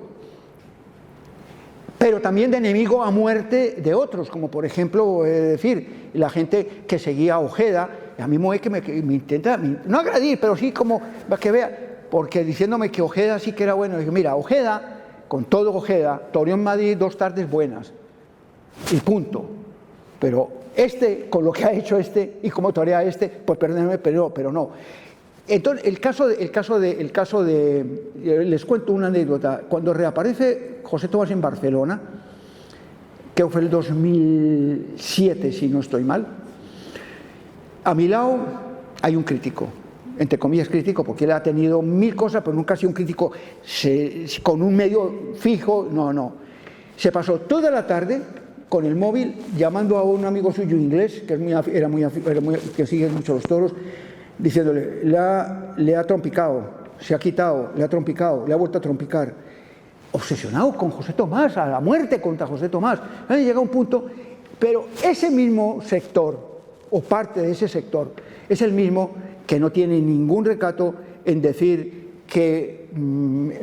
pero también de enemigo a muerte de otros, como por ejemplo, decir, la gente que seguía a Ojeda, a mí Moeque me intenta, no agredir, pero sí como que vea, porque diciéndome que Ojeda sí que era bueno, dije, mira, Ojeda, con todo Ojeda, toreó en Madrid 2 tardes buenas, y punto. Pero con lo que ha hecho y como torea pues perdónenme, pero no. Entonces, el caso de les cuento una anécdota. Cuando reaparece José Tomás en Barcelona, que fue el 2007, si no estoy mal, a mi lado hay un crítico, entre comillas crítico, porque él ha tenido 1000 cosas, pero nunca ha sido un crítico con un medio fijo, no. Se pasó toda la tarde con el móvil llamando a un amigo suyo inglés, que que sigue mucho los toros, diciéndole, le ha trompicado, se ha quitado, le ha trompicado, le ha vuelto a trompicar. Obsesionado con José Tomás, a la muerte contra José Tomás. Llega un punto, pero ese mismo sector, o parte de ese sector, es el mismo que no tiene ningún recato en decir que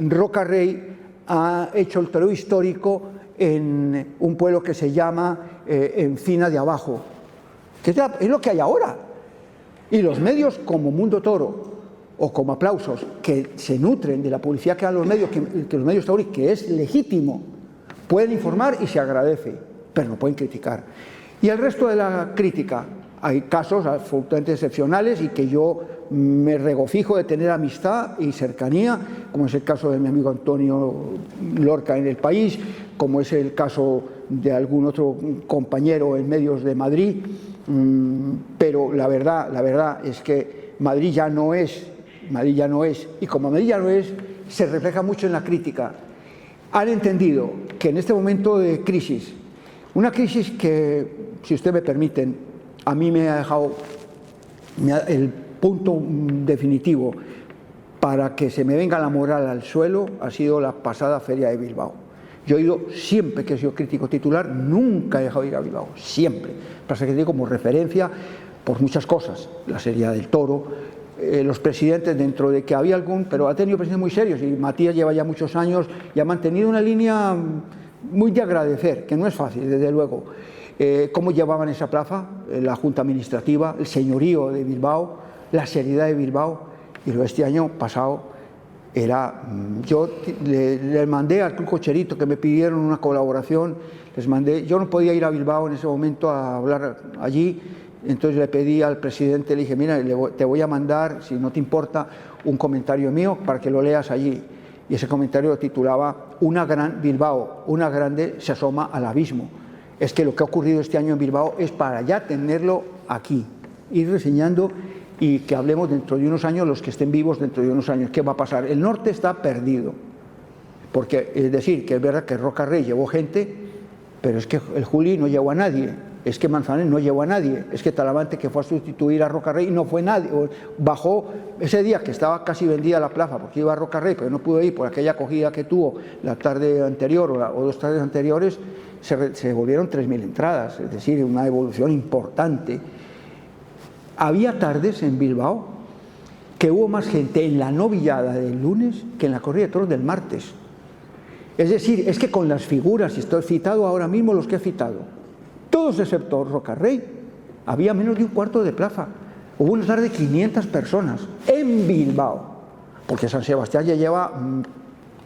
Roca Rey ha hecho el toreo histórico en un pueblo que se llama Encina de Abajo, que es lo que hay ahora. Y los medios como Mundo Toro o como Aplausos, que se nutren de la publicidad que dan los medios, que los medios taurinos, que es legítimo, pueden informar y se agradece, pero no pueden criticar. Y el resto de la crítica, hay casos absolutamente excepcionales y que yo me regocijo de tener amistad y cercanía, como es el caso de mi amigo Antonio Lorca en El País, como es el caso de algún otro compañero en medios de Madrid, pero la verdad es que Madrid ya no es, y como Madrid ya no es, se refleja mucho en la crítica. Han entendido que en este momento de crisis, una crisis que, si ustedes me permiten, a mí me ha dejado el punto definitivo para que se me venga la moral al suelo, ha sido la pasada Feria de Bilbao. Yo he ido, siempre que he sido crítico titular, nunca he dejado de ir a Bilbao, siempre. Para ser crítico como referencia por muchas cosas, la seriedad del toro, los presidentes, dentro de que había algún, pero ha tenido presidentes muy serios, y Matías lleva ya muchos años y ha mantenido una línea muy de agradecer, que no es fácil, desde luego. Cómo llevaban esa plaza, la Junta Administrativa, el señorío de Bilbao, la seriedad de Bilbao, y lo de este año pasado era, yo les mandé al Club Cocherito que me pidieron una colaboración, les mandé, yo no podía ir a Bilbao en ese momento a hablar allí, entonces le pedí al presidente, le dije, mira, te voy a mandar, si no te importa, un comentario mío para que lo leas allí, y ese comentario lo titulaba Una gran Bilbao, una grande se asoma al abismo. Es que lo que ha ocurrido este año en Bilbao es para ya tenerlo aquí, ir reseñando y que hablemos dentro de unos años, los que estén vivos dentro de unos años, ¿qué va a pasar? El norte está perdido, porque es decir, que es verdad que Roca Rey llevó gente, pero es que el Juli no llevó a nadie, es que Manzanés no llevó a nadie, es que Talavante, que fue a sustituir a Roca Rey, no fue nadie, bajó ese día que estaba casi vendida la plaza porque iba a Roca Rey, pero no pudo ir por aquella acogida que tuvo la tarde anterior o 2 tardes anteriores, se volvieron 3.000 entradas, es decir, una evolución importante. Había tardes en Bilbao que hubo más gente en la novillada del lunes que en la corrida de toros del martes. Es decir, es que con las figuras, y estoy citado ahora mismo los que he citado, todos excepto Roca Rey, había menos de un cuarto de plaza. Hubo una tarde de 500 personas en Bilbao, porque San Sebastián ya lleva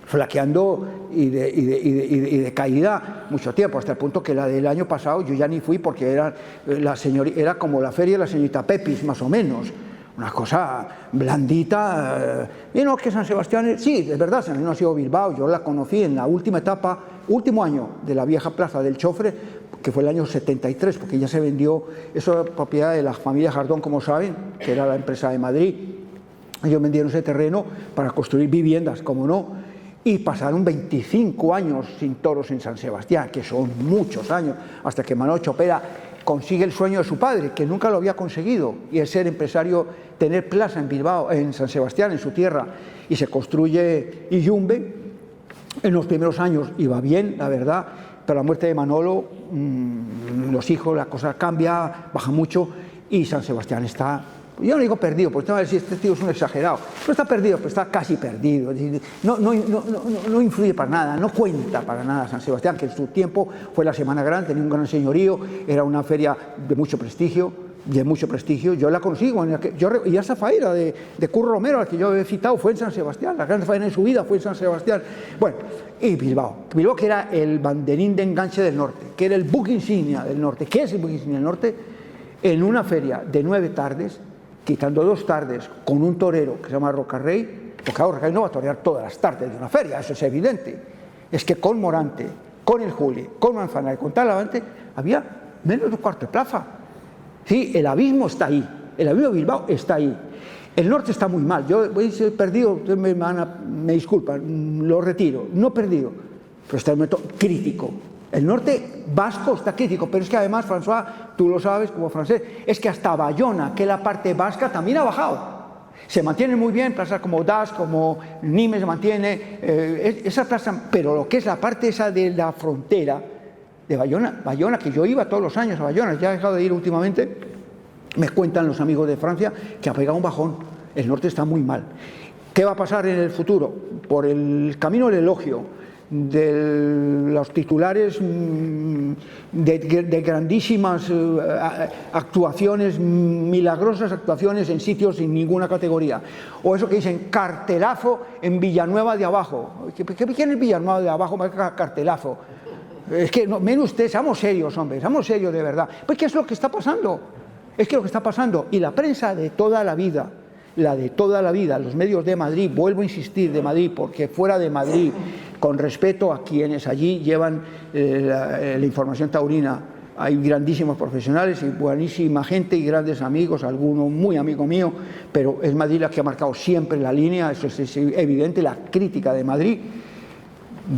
flaqueando y de caída mucho tiempo, hasta el punto que la del año pasado yo ya ni fui porque era como la feria de la señorita Pepis, más o menos, una cosa blandita. Y no, que San Sebastián, sí, es verdad, no ha sido Bilbao, yo la conocí en la última etapa, último año de la vieja plaza del Chofre, que fue el año 73, porque ya se vendió, eso es propiedad de la familia Jardón, como saben, que era la empresa de Madrid. Ellos vendieron ese terreno para construir viviendas, como no, y pasaron 25 años sin toros en San Sebastián, que son muchos años, hasta que Manuel Chopera consigue el sueño de su padre, que nunca lo había conseguido, y es ser empresario, tener plaza en Bilbao, en San Sebastián, en su tierra, y se construye Iyumbe. En los primeros años iba bien, la verdad, pero la muerte de Manolo, los hijos, la cosa cambia, baja mucho, y San Sebastián está, yo no digo perdido, porque no, si este tío es un exagerado, no está perdido, pero está casi perdido, no influye para nada, no cuenta para nada San Sebastián, que en su tiempo fue la Semana Grande, tenía un gran señorío, era una feria de mucho prestigio, yo la conocí, y esa faena de Curro Romero, al que yo he citado, fue en San Sebastián, la gran faena en su vida fue en San Sebastián. Bueno, y Bilbao, que era el banderín de enganche del norte, que era el buque insignia del norte. ¿Qué es el buque insignia del norte? En una feria de 9 tardes, quitando 2 tardes con un torero que se llama Roca Rey, porque claro, Roca Rey no va a torear todas las tardes de una feria, eso es evidente. Es que con Morante, con el Juli, con Manzanares, con Talavante, había menos de un cuarto de plaza. Sí, el abismo está ahí, el abismo de Bilbao está ahí. El norte está muy mal, yo voy a ser perdido, ustedes me disculpan, lo retiro, no perdido, pero está en un momento crítico, El norte vasco está crítico, pero es que además, François, tú lo sabes como francés, es que hasta Bayona, que es la parte vasca, también ha bajado. Se mantiene muy bien, plazas como Das, como Nimes se mantiene, esa plaza, pero lo que es la parte esa de la frontera de Bayona, que yo iba todos los años a Bayona, ya he dejado de ir últimamente, me cuentan los amigos de Francia que ha pegado un bajón, el norte está muy mal. ¿Qué va a pasar en el futuro? Por el camino del elogio, de los titulares de grandísimas actuaciones, milagrosas actuaciones en sitios sin ninguna categoría, o eso que dicen cartelazo en Villanueva de Abajo. ¿Quién es Villanueva de Abajo? Cartelazo. Es que no, menos usted, seamos serios, hombre, seamos serios de verdad. Pues ¿qué es lo que está pasando? Es que lo que está pasando, y la prensa de toda la vida, los medios de Madrid, vuelvo a insistir, de Madrid, porque fuera de Madrid, con respeto a quienes allí llevan la información taurina, hay grandísimos profesionales y buenísima gente y grandes amigos, algunos muy amigo mío, pero es Madrid la que ha marcado siempre la línea, eso es evidente, la crítica de Madrid,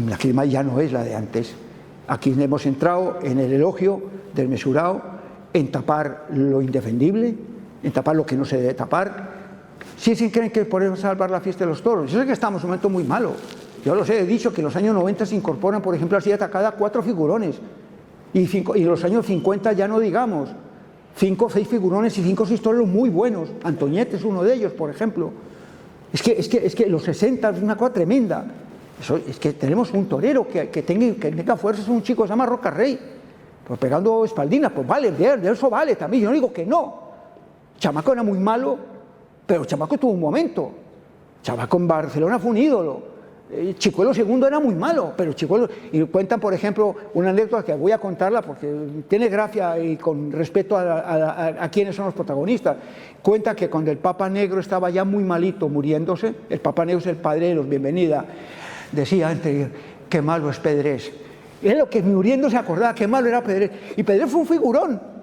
la crítica ya no es la de antes. Aquí hemos entrado en el elogio desmesurado, en tapar lo indefendible, en tapar lo que no se debe tapar. Si creen que podemos salvar la fiesta de los toros, yo sé que estamos en un momento muy malo. Yo lo sé, he dicho que en los años 90 se incorporan, por ejemplo, así atacada 4 figurones. Y en los años 50 ya no digamos. 5 o 6 figurones y 5 o 6 toreros muy buenos. Antoñete es uno de ellos, por ejemplo. Es que los 60 es una cosa tremenda. Es que tenemos un torero que tenga fuerza, es un chico que se llama Roca Rey. Pues pegando espaldinas, pues vale, de eso vale también. Yo no digo que no. Chamaco era muy malo, pero Chamaco tuvo un momento. Chamaco en Barcelona fue un ídolo. Chicuelo II era muy malo, pero Chicuelo... Y cuentan, por ejemplo, una anécdota que voy a contarla porque tiene gracia y con respeto a quienes son los protagonistas. Cuenta que cuando el Papa Negro estaba ya muy malito, muriéndose, el Papa Negro es el padre de los Bienvenida, decía antes, qué malo es Pedrés. Y él lo que muriendo se acordaba, qué malo era Pedrés. Y Pedrés fue un figurón.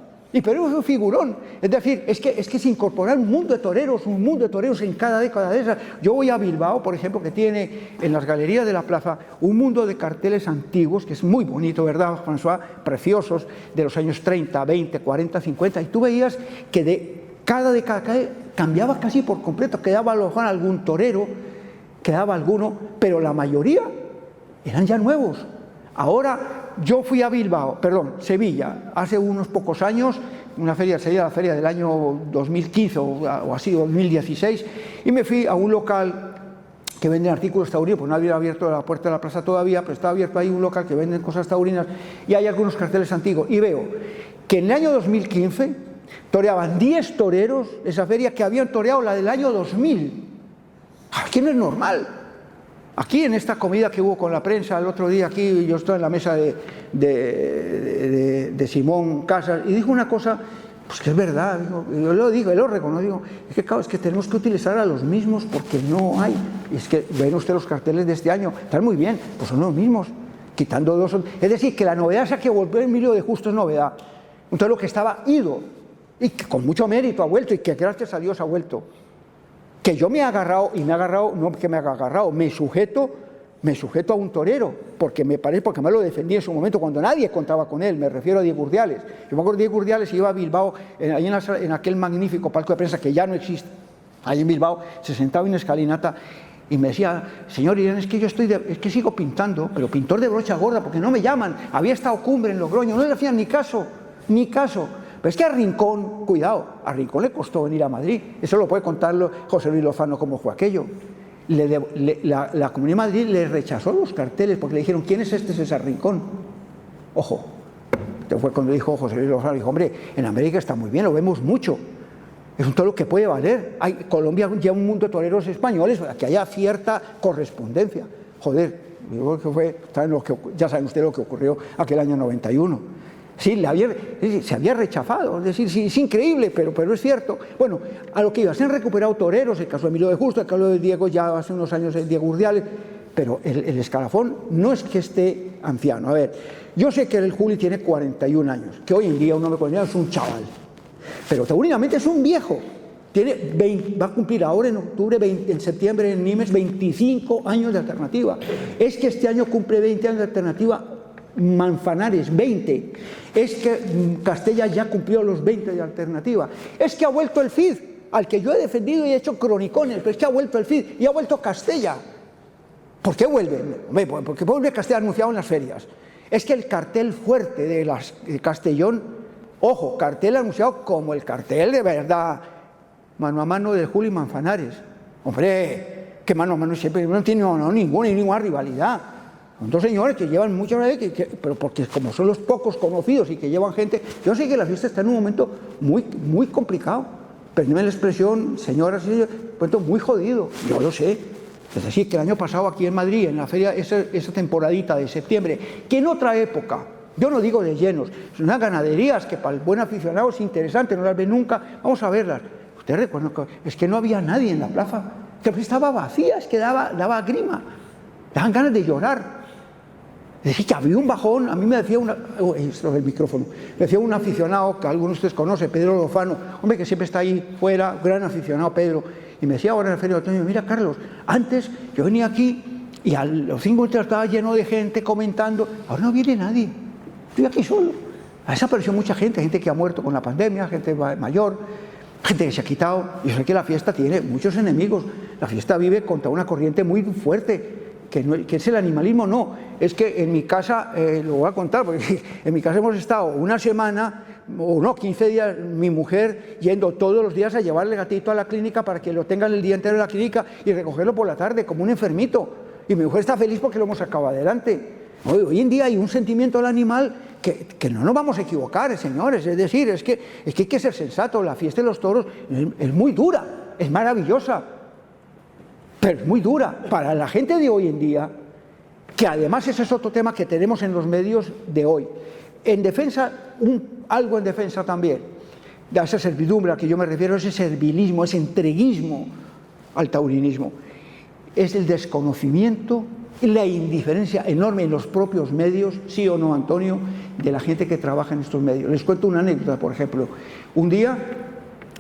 Es decir, es que se incorpora un mundo de toreros en cada década de esas. Yo voy a Bilbao, por ejemplo, que tiene en las galerías de la plaza un mundo de carteles antiguos, que es muy bonito, ¿verdad, François? Preciosos, de los años 30, 20, 40, 50, y tú veías que de cada década cambiaba casi por completo, quedaba a lo mejor algún torero, quedaba alguno, pero la mayoría eran ya nuevos. Ahora... Yo fui a Sevilla, hace unos pocos años, una feria, sería la feria del año 2015 o así, 2016, y me fui a un local que vende artículos taurinos, pues no había abierto la puerta de la plaza todavía, pero estaba abierto ahí un local que vende cosas taurinas, y hay algunos carteles antiguos, y veo que en el año 2015 toreaban 10 toreros esa feria que habían toreado la del año 2000. Aquí no es normal. Aquí en esta comida que hubo con la prensa el otro día, aquí yo estoy en la mesa de Simón Casas y dijo una cosa, pues que es verdad, yo lo digo, yo lo reconozco, digo, es que claro, es que tenemos que utilizar a los mismos porque no hay, y es que ven usted los carteles de este año, están muy bien, pues son los mismos, quitando 2, es decir, que la novedad es que volvió Emilio de Justo es novedad, entonces lo que estaba ido, y que con mucho mérito ha vuelto, y que gracias a Dios ha vuelto. Que yo me he agarrado, no que me haga agarrado, me sujeto a un torero, porque me lo defendí en su momento, cuando nadie contaba con él, me refiero a Diego Urdiales. Yo me acuerdo de Diego Urdiales, iba a Bilbao, ahí en aquel magnífico palco de prensa que ya no existe, ahí en Bilbao, se sentaba en una escalinata y me decía, señor Irán, es que sigo pintando, pero pintor de brocha gorda, porque no me llaman, había estado Cumbre en Logroño, no le hacían ni caso. Pero es que a Rincón, cuidado, a Rincón le costó venir a Madrid. Eso lo puede contarlo José Luis Lozano cómo fue aquello. La Comunidad de Madrid le rechazó los carteles porque le dijeron, ¿quién es este César Rincón? Ojo, fue cuando dijo José Luis Lozano, dijo, hombre, en América está muy bien, lo vemos mucho. Es un toro que puede valer. Colombia lleva un mundo de toreros españoles, que haya cierta correspondencia. Joder, digo que ya saben ustedes lo que ocurrió aquel año 91. Sí, se había rechazado, es decir, sí, es increíble, pero es cierto. Bueno, a lo que iba, se han recuperado toreros, el caso de Emilio de Justo, el caso de Diego, ya hace unos años el Diego Urdiales, pero el escalafón no es que esté anciano. A ver, yo sé que el Juli tiene 41 años, que hoy en día un hombre de 41 años es un chaval, pero taurinamente es un viejo. Va a cumplir ahora en octubre, en septiembre en Nimes, 25 años de alternativa. Es que este año cumple 20 años de alternativa Manzanares 20, es que Castella ya cumplió los 20 de alternativa, es que ha vuelto el Cid, al que yo he defendido y he hecho cronicones, pero es que ha vuelto el Cid y ha vuelto Castella. ¿Por qué vuelve? Porque vuelve Castella anunciado en las ferias. Es que el cartel fuerte de Castellón, ojo, cartel anunciado como el cartel de verdad, mano a mano de Julio y Manzanares. Hombre, que mano a mano siempre no tiene ninguna rivalidad. Son dos señores que llevan muchas veces, pero porque como son los pocos conocidos y que llevan gente, yo sé que la fiesta está en un momento muy complicado. Perdónenme la expresión, señoras y señores, un momento muy jodido, yo lo sé. Es decir, que el año pasado aquí en Madrid, en la feria, esa temporadita de septiembre, que en otra época, yo no digo de llenos, son unas ganaderías que para el buen aficionado es interesante, no las ve nunca, vamos a verlas. Ustedes recuerdan que es que no había nadie en la plaza, que estaba vacía, es que daba grima, daban ganas de llorar. Es decir, que había un bajón, a mí me decía el micrófono, me decía un aficionado que algunos de ustedes conocen, Pedro Lozano, hombre que siempre está ahí fuera, gran aficionado Pedro, y me decía ahora en el feria de otoño, mira Carlos, antes yo venía aquí y a los 5 minutos estaba lleno de gente comentando, ahora no viene nadie, estoy aquí solo. Ha desaparecido mucha gente que ha muerto con la pandemia, gente mayor, gente que se ha quitado, y yo sé que la fiesta tiene muchos enemigos, la fiesta vive contra una corriente muy fuerte, que es el animalismo, no, es que en mi casa, lo voy a contar, porque en mi casa hemos estado una semana, o no, 15 días, mi mujer yendo todos los días a llevarle el gatito a la clínica para que lo tengan el día entero en la clínica y recogerlo por la tarde, como un enfermito, y mi mujer está feliz porque lo hemos sacado adelante. Hoy en día hay un sentimiento del animal que no nos vamos a equivocar, señores, es decir, es que hay que ser sensato, la fiesta de los toros es muy dura, es maravillosa, pero es muy dura para la gente de hoy en día, que además ese es otro tema que tenemos en los medios de hoy. En defensa, algo en defensa también, de esa servidumbre a que yo me refiero, ese servilismo, ese entreguismo al taurinismo, es el desconocimiento y la indiferencia enorme en los propios medios, sí o no, Antonio, de la gente que trabaja en estos medios. Les cuento una anécdota, por ejemplo. Un día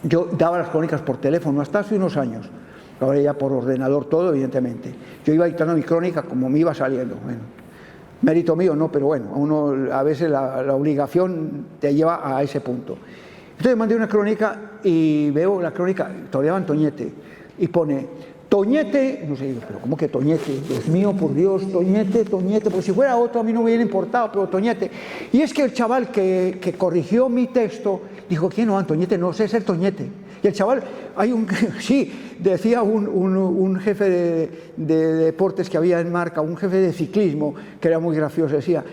yo daba las crónicas por teléfono, hasta hace unos años, ahora ya por ordenador todo, evidentemente. Yo iba dictando mi crónica como me iba saliendo. Bueno, mérito mío no, pero bueno, a veces la obligación te lleva a ese punto. Entonces mandé una crónica y veo la crónica, todavía Toñete, y pone, Toñete, no sé, pero ¿cómo que Toñete? Dios mío, por Dios, Toñete, porque si fuera otro a mí no me hubiera importado, pero Toñete. Y es que el chaval que corrigió mi texto dijo, ¿quién no? Toñete, no sé ser Toñete. Y el chaval, sí, decía un jefe de deportes que había en Marca, un jefe de ciclismo, que era muy gracioso, decía,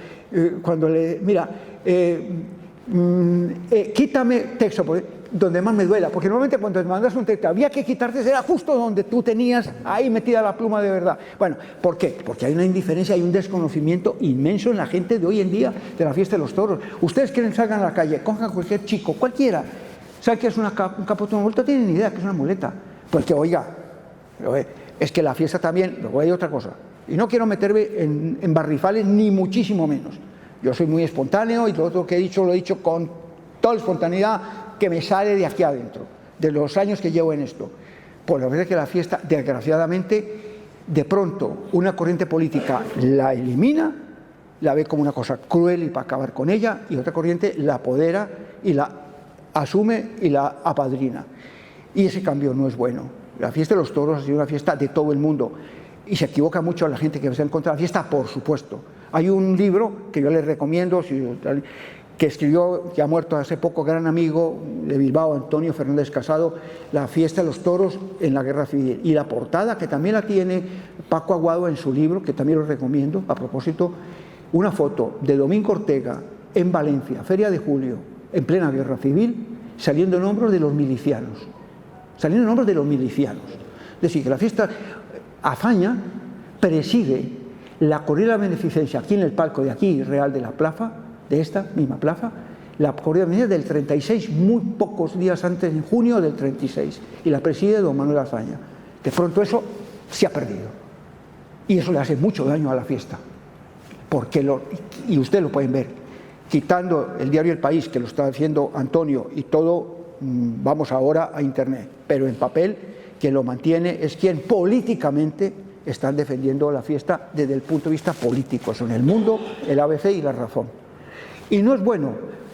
quítame texto, donde más me duela, porque normalmente cuando te mandas un texto había que quitarte, era justo donde tú tenías ahí metida la pluma de verdad. Bueno, ¿por qué? Porque hay una indiferencia, hay un desconocimiento inmenso en la gente de hoy en día de la fiesta de los toros. Ustedes quieren salgan a la calle, cojan cualquier chico, cualquiera, ¿sabe qué es un capote, una muleta? No tienen ni idea que es una muleta. Pues que oiga, es que la fiesta también, luego hay otra cosa, y no quiero meterme en barrifales ni muchísimo menos. Yo soy muy espontáneo y todo lo que he dicho lo he dicho con toda la espontaneidad que me sale de aquí adentro, de los años que llevo en esto. Pues la verdad es que la fiesta, desgraciadamente, de pronto una corriente política la elimina, la ve como una cosa cruel y para acabar con ella, y otra corriente la apodera y la asume y la apadrina. Y ese cambio no es bueno. La fiesta de los toros ha sido una fiesta de todo el mundo y se equivoca mucho la gente que está en contra de la fiesta, por supuesto. Hay un libro que yo les recomiendo, que escribió, que ha muerto hace poco, gran amigo de Bilbao, Antonio Fernández Casado, La fiesta de los toros en la Guerra Civil. Y la portada, que también la tiene Paco Aguado en su libro, que también lo recomiendo, a propósito, una foto de Domingo Ortega en Valencia, Feria de Julio, en plena Guerra Civil, saliendo en hombros de los milicianos. Saliendo en hombros de los milicianos. Es decir, que la fiesta Azaña preside la corrida de beneficencia aquí en el palco de aquí, Real de la Plaza, de esta misma plaza, la corrida de beneficencia del 36, muy pocos días antes, en junio del 36, y la preside don Manuel Azaña. De pronto eso se ha perdido. Y eso le hace mucho daño a la fiesta. Porque y ustedes lo pueden ver, quitando el diario El País, que lo está haciendo Antonio, y todo, vamos ahora a Internet, pero en papel, quien lo mantiene es quien políticamente están defendiendo la fiesta desde el punto de vista político. Son El Mundo, el ABC y La Razón. Y no es bueno.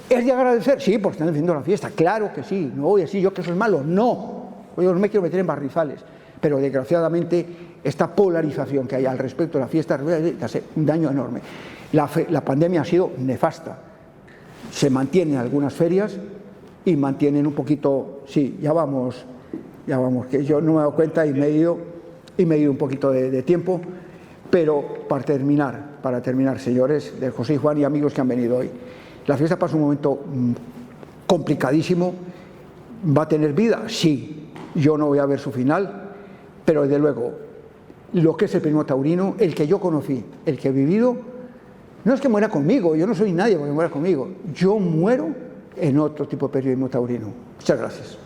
¿Es de agradecer? Sí, porque están defendiendo la fiesta. Claro que sí. No voy a decir yo que eso es malo. No. Yo no me quiero meter en barrizales. Pero desgraciadamente esta polarización que hay al respecto de la fiesta hace un daño enorme. La pandemia ha sido nefasta. Se mantienen algunas ferias y mantienen un poquito, sí, ya vamos, que yo no me he dado cuenta y me he ido un poquito de tiempo, pero para terminar, señores de José y Juan y amigos que han venido hoy, la fiesta pasa un momento complicadísimo. ¿Va a tener vida? Sí. Yo no voy a ver su final, pero desde luego, lo que es el periodismo taurino, el que yo conocí, el que he vivido, no es que muera conmigo, yo no soy nadie porque muera conmigo, yo muero en otro tipo de periodismo taurino. Muchas gracias.